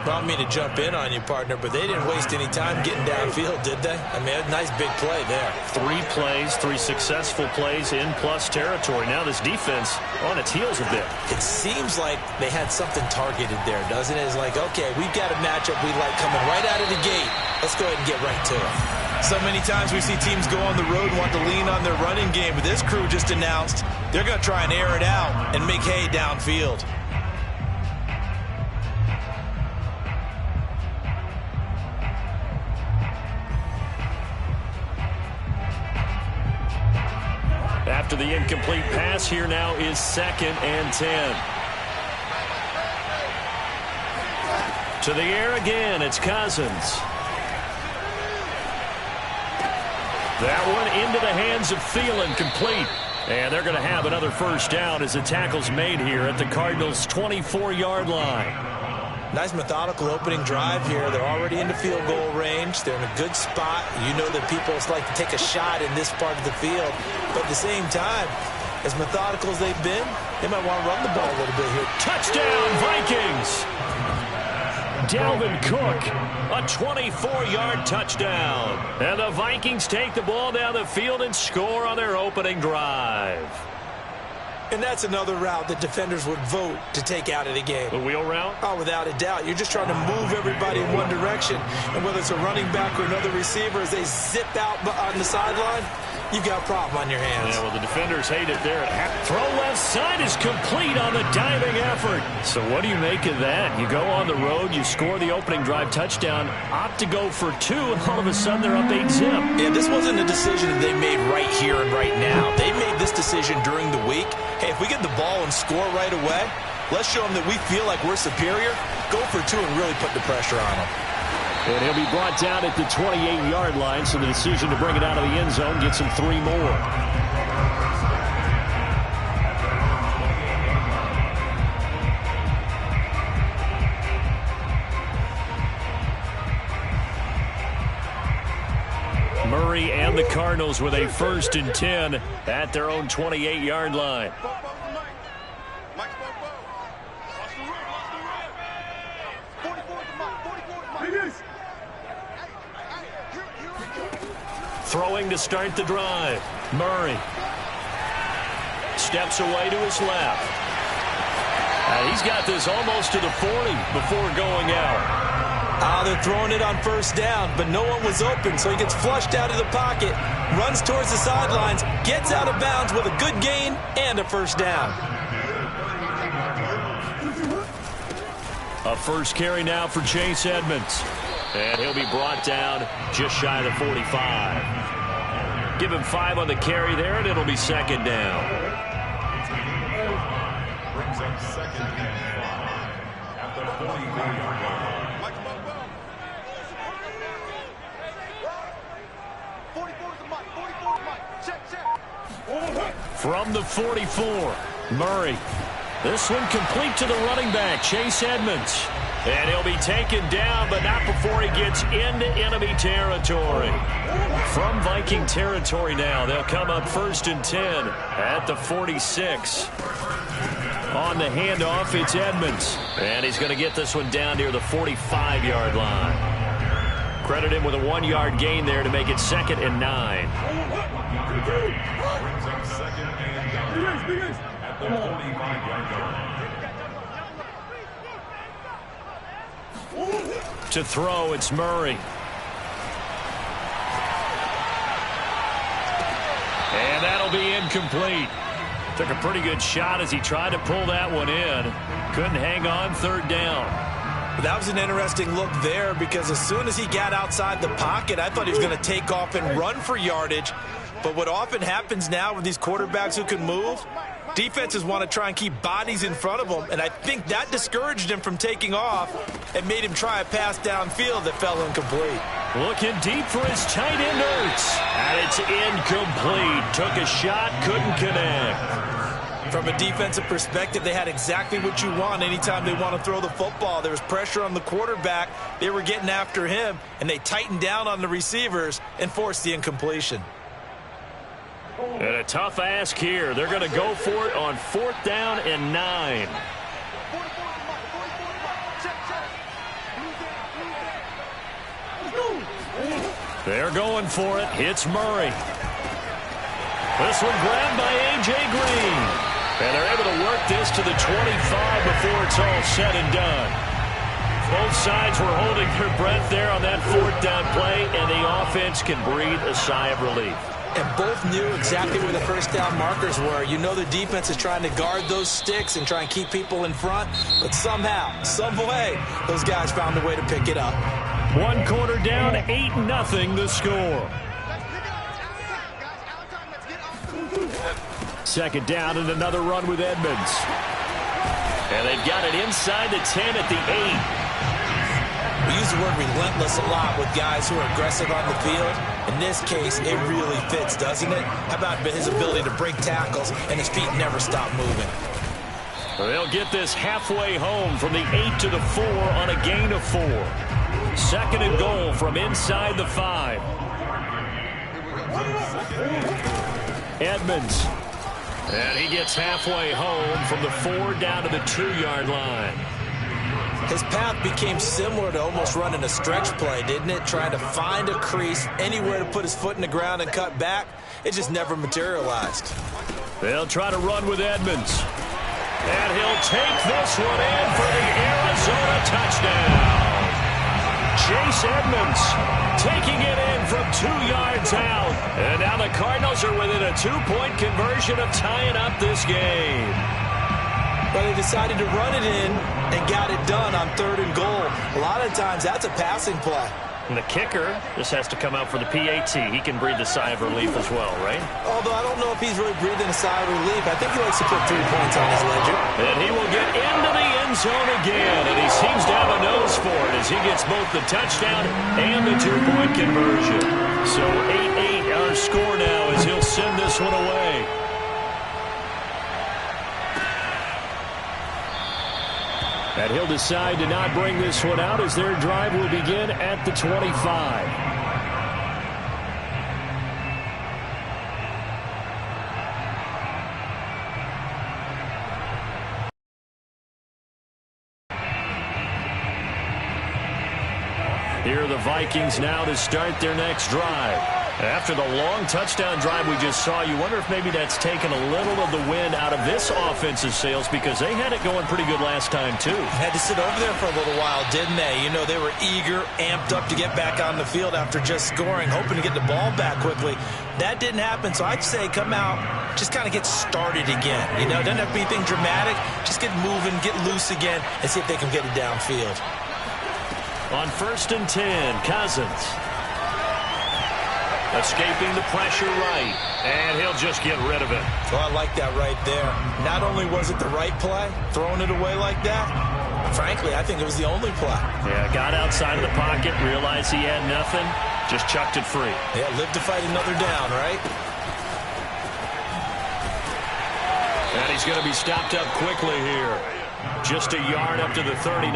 I don't mean to jump in on you, partner, but they didn't waste any time getting downfield, did they? I mean, a nice big play there. 3 plays, 3 successful plays in plus territory. Now this defense on its heels a bit. It seems like they had something targeted there, doesn't it? It's like, okay, we've got a matchup we like coming right out of the gate. Let's go ahead and get right to it. So many times we see teams go on the road and want to lean on their running game, but this crew just announced they're going to try and air it out and make hay downfield. After the incomplete pass, here now is 2nd and 10. To the air again, it's Cousins. That one into the hands of Thielen, complete. And they're going to have another first down as the tackle's made here at the Cardinals' 24-yard line. Nice methodical opening drive here. They're already into field goal range. They're in a good spot. You know that people like to take a shot in this part of the field. But at the same time, as methodical as they've been, they might want to run the ball a little bit here. Touchdown, Vikings! Dalvin Cook, a 24-yard touchdown. And the Vikings take the ball down the field and score on their opening drive. And that's another route that defenders would vote to take out of the game. The wheel route? Oh, without a doubt. You're just trying to move everybody in one direction. And whether it's a running back or another receiver, as they zip out on the sideline, you've got a problem on your hands. Yeah, well, the defenders hate it there at half. Throw left side is complete on the diving effort. So what do you make of that? You go on the road, you score the opening drive touchdown, opt to go for 2, and all of a sudden they're up 8-zip. Yeah, this wasn't a decision that they made right here and right now. They made this decision during the week. Hey, if we get the ball and score right away, let's show them that we feel like we're superior. Go for 2 and really put the pressure on them. And he'll be brought down at the 28-yard line, so the decision to bring it out of the end zone gets him 3 more. Murray and the Cardinals with a 1st and 10 at their own 28-yard line. Throwing to start the drive. Murray steps away to his left. He's got this almost to the 40 before going out. They're throwing it on 1st down, but no one was open, so he gets flushed out of the pocket, runs towards the sidelines, gets out of bounds with a good gain and a 1st down. A first carry now for Chase Edmonds. And he'll be brought down just shy of the 45. Give him 5 on the carry there, and it'll be 2nd down. Brings up 2nd and 5 at the 44-yard line. From the 44, Murray. This one complete to the running back, Chase Edmonds. And he'll be taken down, but not before he gets into enemy territory. From Viking territory now, they'll come up 1st and 10 at the 46. On the handoff, it's Edmonds. And he's going to get this one down near the 45-yard line. Credit him with a 1-yard gain there to make it 2nd and 9. Brings up 2nd and 9 at the 45-yard line. To throw, it's Murray. And that'll be incomplete. Took a pretty good shot as he tried to pull that one in. Couldn't hang on, 3rd down. That was an interesting look there because as soon as he got outside the pocket, I thought he was going to take off and run for yardage. But what often happens now with these quarterbacks who can move, defenses want to try and keep bodies in front of them, and I think that discouraged him from taking off and made him try a pass downfield that fell incomplete. Looking deep for his tight end, Ertz. And it's incomplete. Took a shot, couldn't connect. From a defensive perspective, they had exactly what you want anytime they want to throw the football. There was pressure on the quarterback. They were getting after him, and they tightened down on the receivers and forced the incompletion. And a tough ask here. They're going to go for it on 4th down and 9. They're going for it. Hits Murray. This one grabbed by A.J. Green. And they're able to work this to the 25 before it's all said and done. Both sides were holding their breath there on that fourth down play, and the offense can breathe a sigh of relief. And both knew exactly where the first down markers were. You know the defense is trying to guard those sticks and try and keep people in front, but somehow, some way, those guys found a way to pick it up. One quarter down, 8-0 the score. Second down and another run with Edmonds. And they've got it inside the 10 at the 8. We use the word relentless a lot with guys who are aggressive on the field. In this case, it really fits, doesn't it? How about his ability to break tackles and his feet never stop moving? They'll get this halfway home from the 8 to the 4 on a gain of 4. Second and goal from inside the 5. Edmonds. And he gets halfway home from the 4 down to the 2-yard line. His path became similar to almost running a stretch play, didn't it? Trying to find a crease, anywhere to put his foot in the ground and cut back. It just never materialized. They'll try to run with Edmonds. And he'll take this one in for the Arizona touchdown. Chase Edmonds taking it in from 2 yards out. And now the Cardinals are within a 2-point conversion of tying up this game. But they decided to run it in and got it done on 3rd and goal. A lot of times that's a passing play. And the kicker just has to come out for the PAT. He can breathe a sigh of relief as well, right? Although I don't know if he's really breathing a sigh of relief. I think he likes to put 3 points on his ledger. And he will get into the end zone again. And he seems to have a nose for it as he gets both the touchdown and the 2-point conversion. So 8-8 our score now as he'll send this one away. And he'll decide to not bring this one out as their drive will begin at the 25. Here are the Vikings now to start their next drive. After the long touchdown drive we just saw, you wonder if maybe that's taken a little of the wind out of this offensive sails because they had it going pretty good last time too. Had to sit over there for a little while, didn't they? You know, they were eager, amped up to get back on the field after just scoring, hoping to get the ball back quickly. That didn't happen, so I'd say come out, just kind of get started again. You know, it doesn't have to be anything dramatic. Just get moving, get loose again, and see if they can get it downfield. On 1st and 10, Cousins. Escaping the pressure right. And he'll just get rid of it. Oh, I like that right there. Not only was it the right play, throwing it away like that, frankly, I think it was the only play. Yeah, got outside of the pocket, realized he had nothing, just chucked it free. Yeah, live to fight another down, right? And he's going to be stopped up quickly here. Just a yard up to the 39.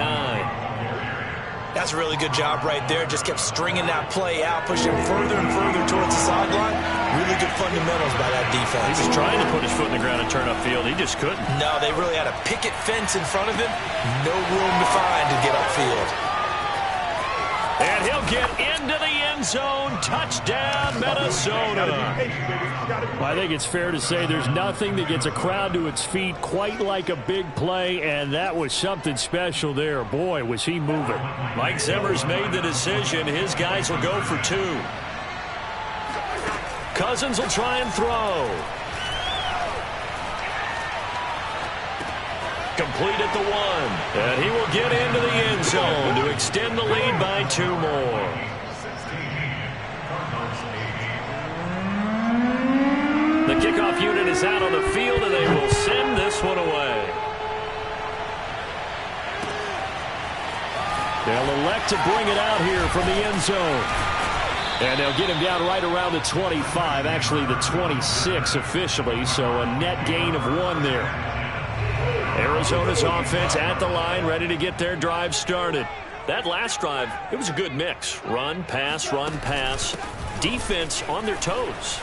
That's a really good job right there. Just kept stringing that play out, pushing him further and further towards the sideline. Really good fundamentals by that defense. He was trying to put his foot in the ground and turn upfield. He just couldn't. No, they really had a picket fence in front of him. No room to find to get upfield. And he'll get into the end zone. Touchdown, Minnesota. I think it's fair to say there's nothing that gets a crowd to its feet quite like a big play, and that was something special there. Boy, was he moving. Mike Zimmer's made the decision. His guys will go for 2. Cousins will try and throw. Complete at the 1. And he will get into the end zone to extend the lead by 2 more. The kickoff unit is out on the field, and they will send this one away. They'll elect to bring it out here from the end zone. And they'll get him down right around the 25, actually the 26 officially, so a net gain of 1 there. Arizona's offense at the line, ready to get their drive started. That last drive, it was a good mix. Run, pass, defense on their toes.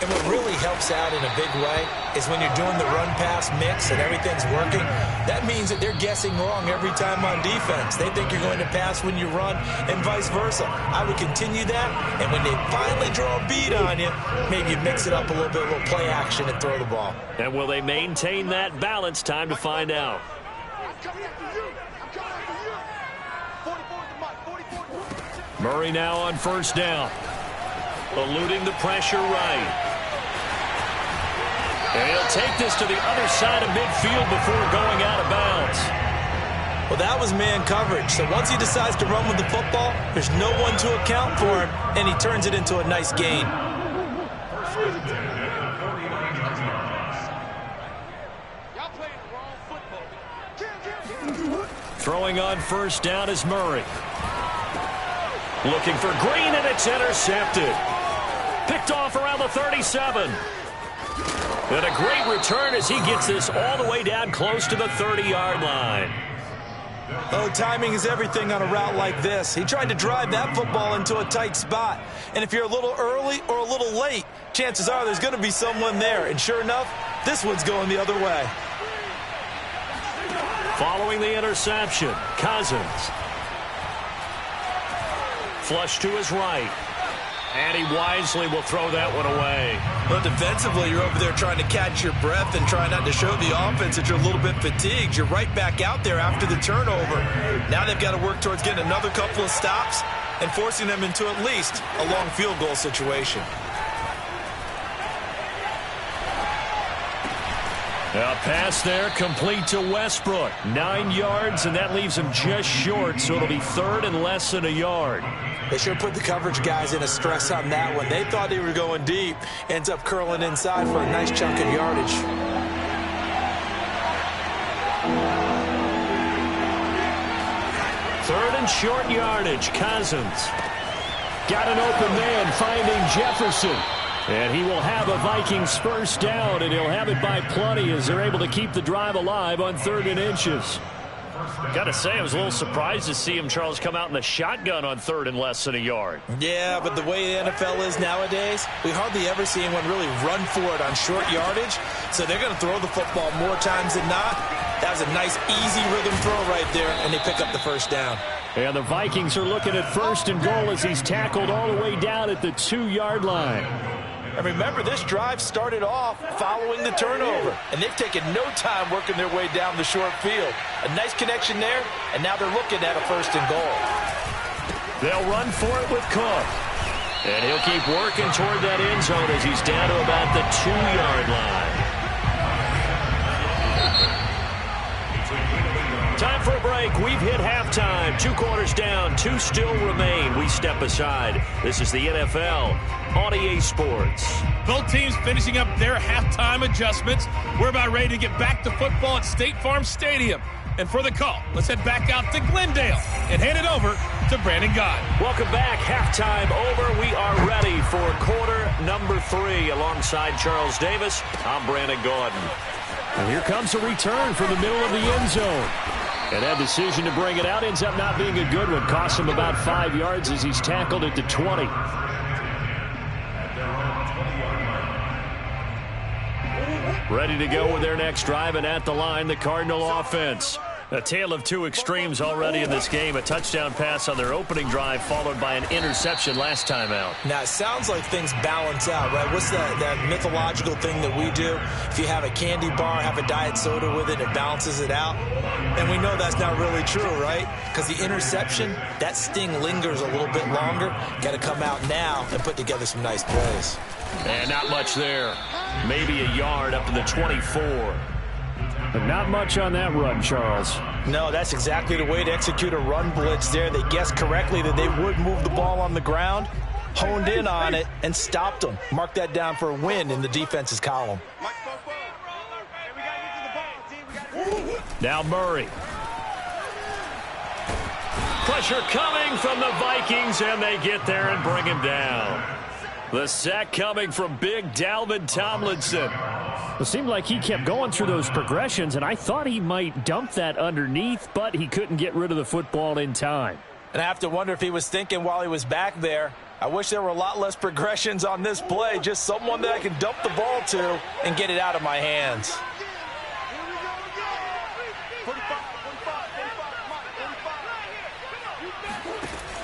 And what really helps out in a big way is when you're doing the run-pass mix and everything's working, that means that they're guessing wrong every time on defense. They think you're going to pass when you run and vice versa. I would continue that, and when they finally draw a beat on you, maybe you mix it up a little bit, a little play action, and throw the ball. And will they maintain that balance? Time to find out. Murray now on first down. Eluding the pressure right. And he'll take this to the other side of midfield before going out of bounds. Well, that was man coverage. So once he decides to run with the football, there's no one to account for him, and he turns it into a nice gain. Throwing on first down is Murray. Looking for Green, and it's intercepted. Picked off around the 37. And a great return as he gets this all the way down close to the 30-yard line. Oh, timing is everything on a route like this. He tried to drive that football into a tight spot. And if you're a little early or a little late, chances are there's going to be someone there. And sure enough, this one's going the other way. Following the interception, Cousins. Flush to his right. And he wisely will throw that one away. Well, defensively, you're over there trying to catch your breath and trying not to show the offense that you're a little bit fatigued. You're right back out there after the turnover. Now they've got to work towards getting another couple of stops and forcing them into at least a long field goal situation. A pass there complete to Westbrook. 9 yards, and that leaves him just short, so it'll be third and less than a yard. They sure put the coverage guys in a stress on that one. They thought they were going deep. Ends up curling inside for a nice chunk of yardage. Third and short yardage. Cousins. Got an open man finding Jefferson. And he will have a Vikings first down, and he'll have it by plenty as they're able to keep the drive alive on 3rd and inches. Got to say, I was a little surprised to see him, Charles, come out in the shotgun on 3rd and less than a yard. Yeah, but the way the NFL is nowadays, we hardly ever see anyone really run for it on short yardage. So they're going to throw the football more times than not. That was a nice, easy rhythm throw right there, and they pick up the first down. And the Vikings are looking at 1st and goal as he's tackled all the way down at the 2-yard line. And remember, this drive started off following the turnover, and they've taken no time working their way down the short field. A nice connection there, and now they're looking at a 1st and goal. They'll run for it with Cook. And he'll keep working toward that end zone as he's down to about the 2-yard line. Time for a break. We've hit halftime. 2 quarters down. 2 still remain. We step aside. This is the NFL on EA Sports. Both teams finishing up their halftime adjustments. We're about ready to get back to football at State Farm Stadium. And for the call, let's head back out to Glendale and hand it over to Brandon Gaudin. Welcome back. Halftime over. We are ready for quarter number 3. Alongside Charles Davis, I'm Brandon Gaudin. And here comes a return from the middle of the end zone. And that decision to bring it out ends up not being a good one. Costs him about 5 yards as he's tackled at the 20. Ready to go with their next drive, and at the line, the Cardinal offense. A tale of 2 extremes already in this game. A touchdown pass on their opening drive, followed by an interception last time out. Now, it sounds like things balance out, right? What's that mythological thing that we do? If you have a candy bar, have a diet soda with it, it balances it out. And we know that's not really true, right? Because the interception, that sting lingers a little bit longer. Got to come out now and put together some nice plays. And not much there. Maybe a yard up to the 24. But not much on that run, Charles. No, that's exactly the way to execute a run blitz there. They guessed correctly that they would move the ball on the ground, honed in on it, and stopped them. Mark that down for a win in the defense's column. Now Murray. Pressure coming from the Vikings, and they get there and bring him down. The sack coming from big Dalvin Tomlinson. It seemed like he kept going through those progressions, and I thought he might dump that underneath, but he couldn't get rid of the football in time. And I have to wonder if he was thinking while he was back there, I wish there were a lot less progressions on this play. Just someone that I can dump the ball to and get it out of my hands.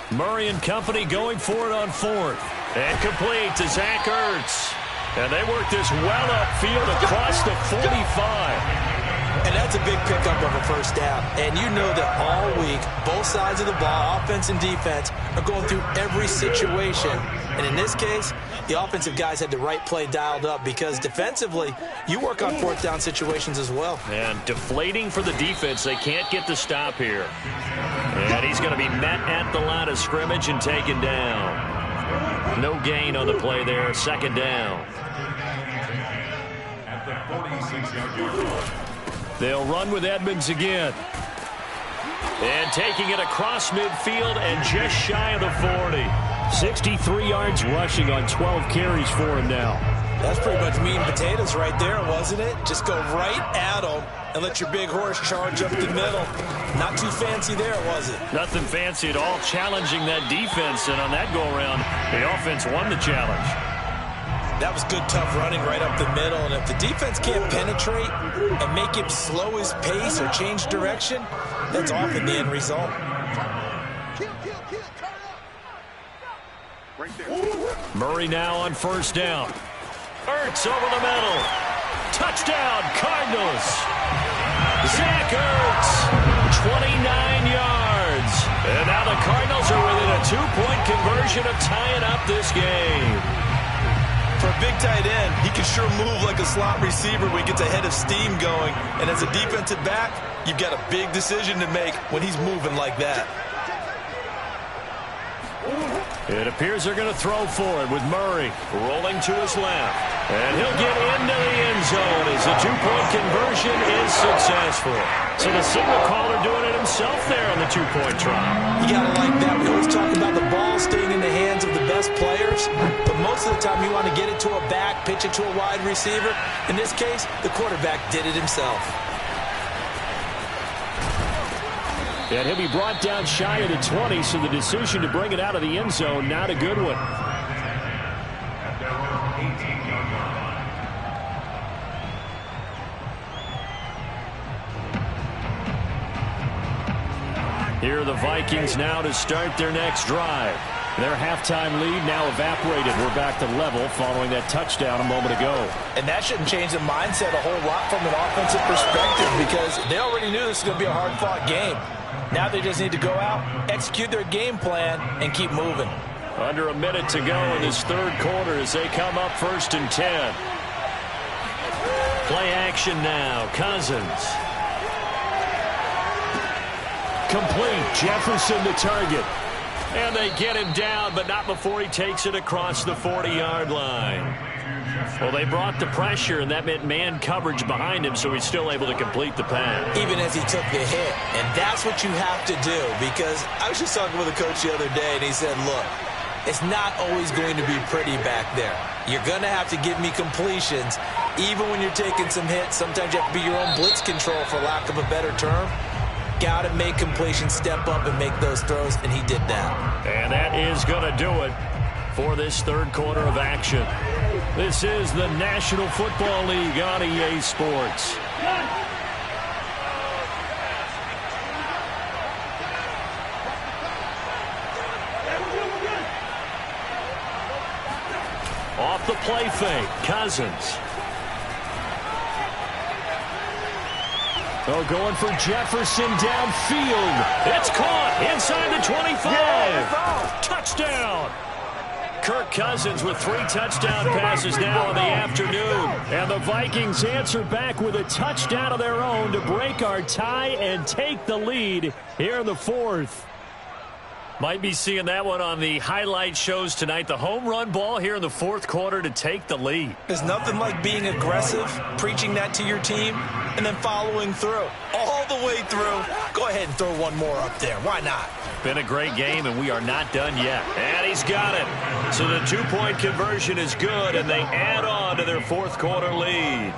Murray and company going for it on fourth. And complete to Zach Ertz. And they work this well upfield across the 45. And that's a big pickup of a first down. And you know that all week, both sides of the ball, offense and defense, are going through every situation. And in this case, the offensive guys had the right play dialed up because defensively, you work on fourth down situations as well. And deflating for the defense. They can't get the stop here. And he's going to be met at the line of scrimmage and taken down. No gain on the play there. Second down. At the 46-yard line. They'll run with Edmonds again. And taking it across midfield and just shy of the 40. 63 yards rushing on 12 carries for him now. That's pretty much meat and potatoes right there, wasn't it? Just go right at him and let your big horse charge up the middle. Not too fancy there, was it? Nothing fancy at all, challenging that defense. And on that go-around, the offense won the challenge. That was good, tough running right up the middle. And if the defense can't penetrate and make him slow his pace or change direction, that's often the end result. Murray now on first down. Ertz over the middle. Touchdown, Cardinals. Zach Ertz, 29 yards. And now the Cardinals are within a 2-point conversion of tying up this game. For a big tight end, he can sure move like a slot receiver when he gets a head of steam going. And as a defensive back, you've got a big decision to make when he's moving like that. It appears they're going to throw for it with Murray rolling to his left. And he'll get into the end zone as the 2-point conversion is successful. So the signal caller doing it himself there on the 2-point try. You got to like that. We always talk about the ball staying in the hands of the best players, but most of the time you want to get it to a back, pitch it to a wide receiver. In this case, the quarterback did it himself. And he'll be brought down shy of the 20, so the decision to bring it out of the end zone, not a good one. Here are the Vikings now to start their next drive. Their halftime lead now evaporated. We're back to level following that touchdown a moment ago. And that shouldn't change the mindset a whole lot from an offensive perspective because they already knew this was going to be a hard-fought game. Now they just need to go out, execute their game plan, and keep moving. Under a minute to go in this third quarter as they come up 1st and 10. Play action now. Cousins. Complete. Jefferson the target. And they get him down, but not before he takes it across the 40-yard line. Well, they brought the pressure, and that meant man coverage behind him, so he's still able to complete the pass. Even as he took the hit. And that's what you have to do, because I was just talking with a coach the other day, and he said, look, it's not always going to be pretty back there. You're going to have to give me completions. Even when you're taking some hits, sometimes you have to be your own blitz control, for lack of a better term. Got to make completions, step up and make those throws, and he did that. And that is going to do it for this third quarter of action. This is the National Football League on EA Sports. Off the play fake, Cousins. Oh, going for Jefferson downfield. It's caught inside the 25. Touchdown. Kirk Cousins with 3 touchdown passes now in the afternoon. And the Vikings answer back with a touchdown of their own to break our tie and take the lead here in the fourth. Might be seeing that one on the highlight shows tonight. The home run ball here in the fourth quarter to take the lead. There's nothing like being aggressive, preaching that to your team, and then following through. All the way through. Go ahead and throw one more up there. Why not? Been a great game, and we are not done yet. And he's got it. So the 2-point conversion is good, and they add on to their fourth quarter lead.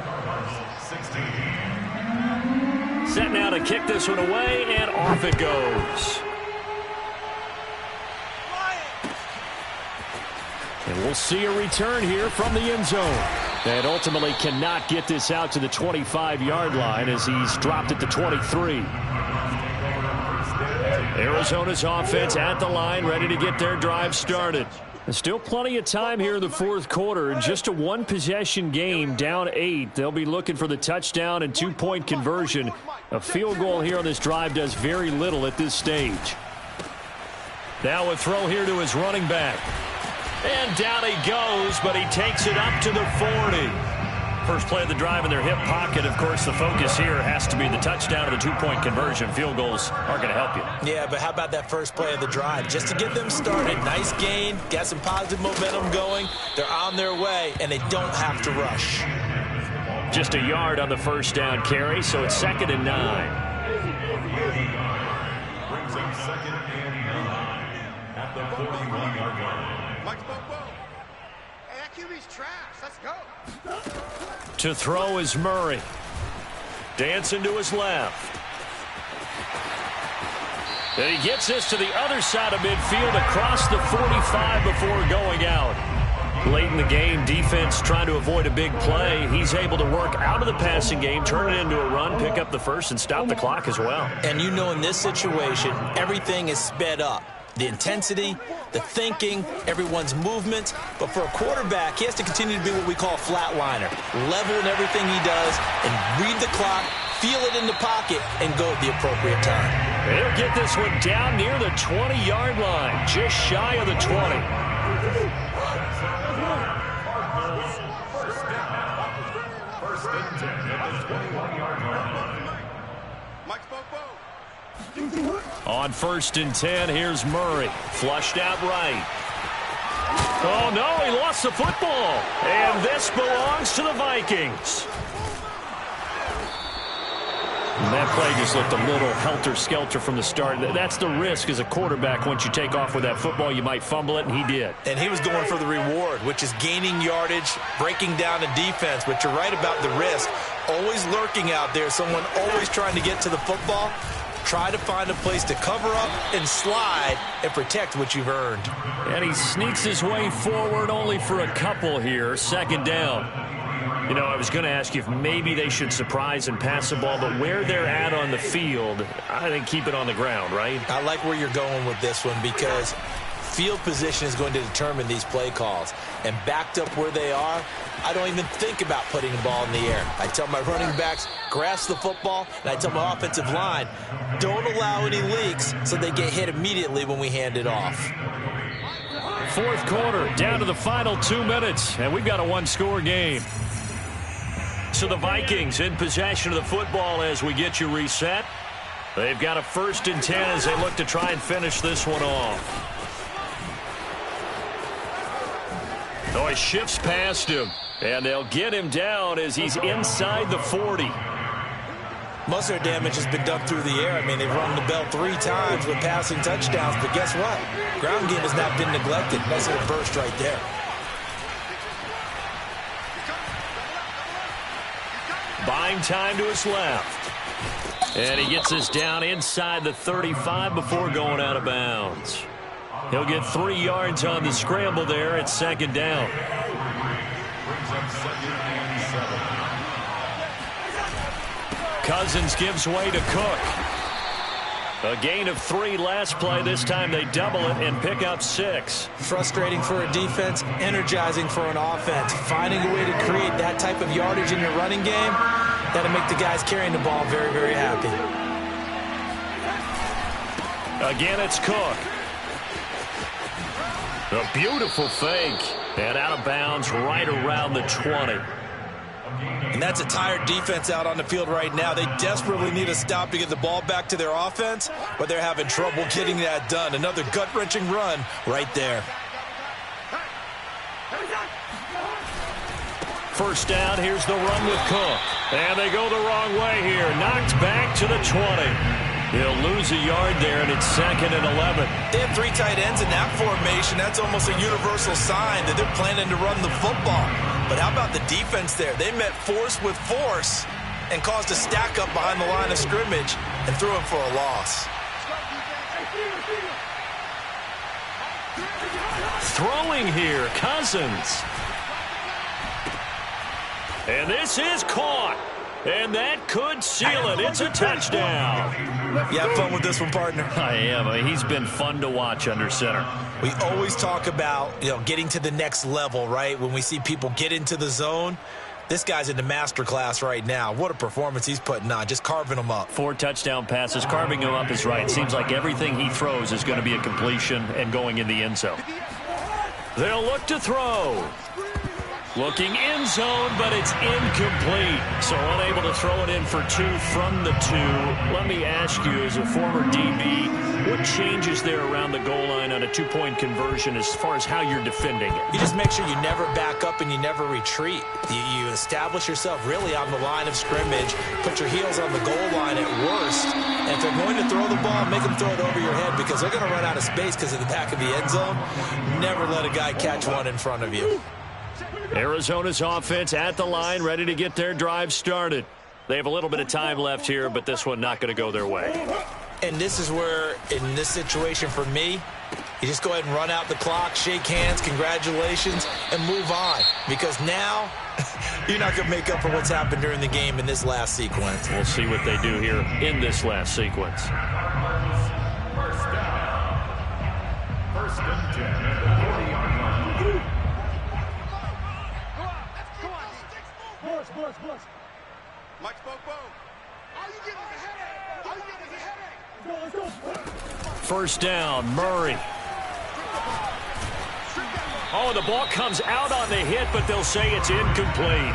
Set now to kick this one away, and off it goes. We'll see a return here from the end zone. And ultimately cannot get this out to the 25-yard line as he's dropped at the 23. Arizona's offense at the line, ready to get their drive started. There's still plenty of time here in the fourth quarter. In just a one-possession game, down 8. They'll be looking for the touchdown and two-point conversion. A field goal here on this drive does very little at this stage. Now a throw here to his running back. And down he goes, but he takes it up to the 40. First play of the drive in their hip pocket. Of course, the focus here has to be the touchdown or the two-point conversion. Field goals aren't going to help you. Yeah, but how about that first play of the drive? Just to get them started. Nice gain, got some positive momentum going. They're on their way, and they don't have to rush. Just a yard on the first down carry, so it's 2nd and 9. Brings up 2nd and 9 at the 41-yard line. Hey, that QB's trash. Let's go. To throw is Murray. Dancing to his left. And he gets this to the other side of midfield across the 45 before going out. Late in the game, defense trying to avoid a big play. He's able to work out of the passing game, turn it into a run, pick up the first, and stop the clock as well. And you know in this situation, everything is sped up. The intensity, the thinking, everyone's movement. But for a quarterback, he has to continue to be what we call a flatliner. Level in everything he does and read the clock, feel it in the pocket, and go at the appropriate time. He'll get this one down near the 20-yard line, just shy of the 20. First and 10 at the 21-yard line. Mike Bobo. On 1st and 10, here's Murray. Flushed out right. Oh, no, he lost the football. And this belongs to the Vikings. And that play just looked a little helter-skelter from the start. That's the risk as a quarterback. Once you take off with that football, you might fumble it, and he did. And he was going for the reward, which is gaining yardage, breaking down the defense. But you're right about the risk. Always lurking out there, someone always trying to get to the football. Try to find a place to cover up and slide and protect what you've earned. And he sneaks his way forward only for a couple here. 2nd down. You know, I was going to ask you if maybe they should surprise and pass the ball, but where they're at on the field, I think keep it on the ground, right? I like where you're going with this one because field position is going to determine these play calls. And backed up where they are, I don't even think about putting the ball in the air. I tell my running backs, grasp the football, and I tell my offensive line, don't allow any leaks so they get hit immediately when we hand it off. Fourth quarter, down to the final 2 minutes, and we've got a one-score game. So the Vikings in possession of the football as we get you reset. They've got a 1st and 10 as they look to try and finish this one off. Oh, he shifts past him, and they'll get him down as he's inside the 40. Most of their damage has been done through the air. I mean, they've rung the bell 3 times with passing touchdowns, but guess what? Ground game has not been neglected. Nice little burst right there. Buying time to his left. And he gets this down inside the 35 before going out of bounds. He'll get 3 yards on the scramble there at 2nd down. Brings up 2nd and 7. Cousins gives way to Cook. A gain of 3 last play. This time they double it and pick up 6. Frustrating for a defense, energizing for an offense. Finding a way to create that type of yardage in your running game, that'll make the guys carrying the ball very, very happy. Again, it's Cook. A beautiful fake. And out of bounds right around the 20. And that's a tired defense out on the field right now. They desperately need a stop to get the ball back to their offense, but they're having trouble getting that done. Another gut-wrenching run right there. First down, here's the run with Cook. And they go the wrong way here. Knocked back to the 20. He'll lose a yard there, and it's 2nd and 11. They have 3 tight ends in that formation. That's almost a universal sign that they're planning to run the football. But how about the defense there? They met force with force and caused a stack up behind the line of scrimmage and threw him for a loss. Throwing here, Cousins. And this is caught. And that could seal it. It's a touchdown. You have fun with this one, partner? I am. He's been fun to watch under center. We always talk about, getting to the next level, right? When we see people get into the zone, this guy's in the master class right now. What a performance he's putting on, just carving them up. 4 touchdown passes. Carving him up is right. Seems like everything he throws is going to be a completion and going in the end zone. They'll look to throw. Looking end zone, but it's incomplete. So unable to throw it in for 2 from the 2. Let me ask you, as a former DB, what changes there around the goal line on a 2-point conversion as far as how you're defending it? You just make sure you never back up and you never retreat. You establish yourself really on the line of scrimmage, put your heels on the goal line at worst, and if they're going to throw the ball, make them throw it over your head because they're going to run out of space because of the back of the end zone. Never let a guy catch one in front of you. Arizona's offense at the line, ready to get their drive started. They have a little bit of time left here, but this one not going to go their way. And this is where, in this situation for me, you just go ahead and run out the clock, shake hands, congratulations, and move on. Because now, you're not going to make up for what's happened during the game in this last sequence. We'll see what they do here in this last sequence. First and 10 at the 40-yard line. Mike Spopo. All you get is a headache. All you get is a headache. Let's go. First down, Murray. Oh, the ball comes out on the hit, but they'll say it's incomplete.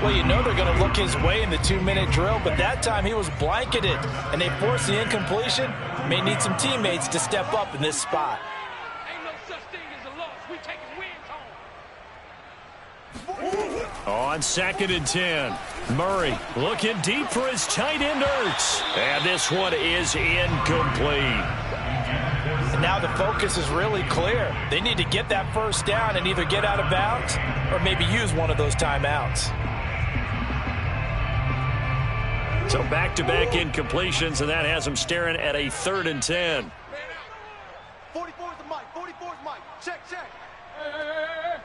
Well, they're going to look his way in the 2-minute drill, but that time he was blanketed, and they forced the incompletion. May need some teammates to step up in this spot. Ain't no such thing as a loss. We taking wins home. On 2nd and 10, Murray looking deep for his tight end, Ertz. And this one is incomplete. And now the focus is really clear. They need to get that first down and either get out of bounds or maybe use one of those timeouts. So back-to-back incompletions, and that has them staring at a 3rd and 10. 44 is the mic. 44 is Mike. Check. Hey.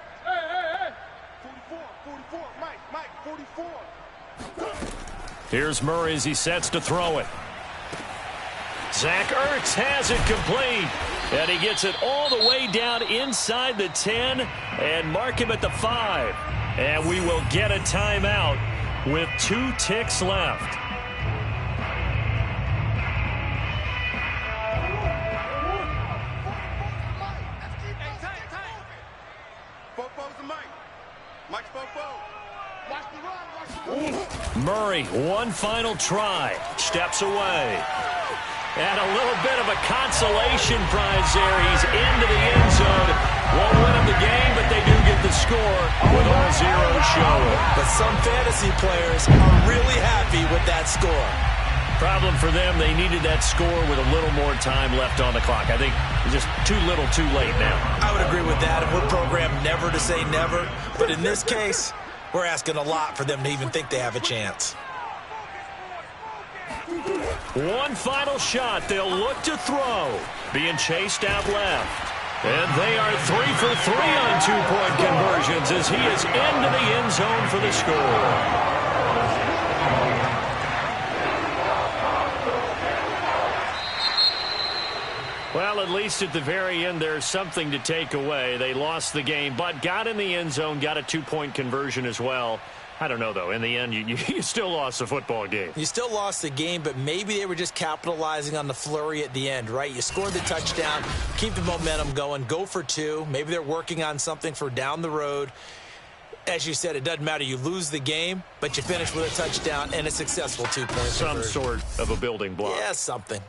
44, Mike, 44. Here's Murray as he sets to throw it. Zach Ertz has it complete, and he gets it all the way down inside the 10 and mark him at the 5. And we will get a timeout with 2 ticks left. Murray, one final try, steps away. And a little bit of a consolation prize there. He's into the end zone. Won't win him the game, but they do get the score with all zeros showing. But some fantasy players are really happy with that score. Problem for them, they needed that score with a little more time left on the clock. I think just too little, too late now. I would agree with that. And we're programmed never to say never. But in this case, we're asking a lot for them to even think they have a chance. One final shot. They'll look to throw. Being chased out left. And they are 3 for 3 on 2-point conversions as he is into the end zone for the score. Well, at least at the very end, there's something to take away. They lost the game, but got in the end zone, got a 2-point conversion as well. I don't know, though. In the end, you still lost the football game. You still lost the game, but maybe they were just capitalizing on the flurry at the end, right? You scored the touchdown, keep the momentum going, go for 2. Maybe they're working on something for down the road. As you said, it doesn't matter. You lose the game, but you finish with a touchdown and a successful 2-point conversion. Some sort of a building block. Yeah, something.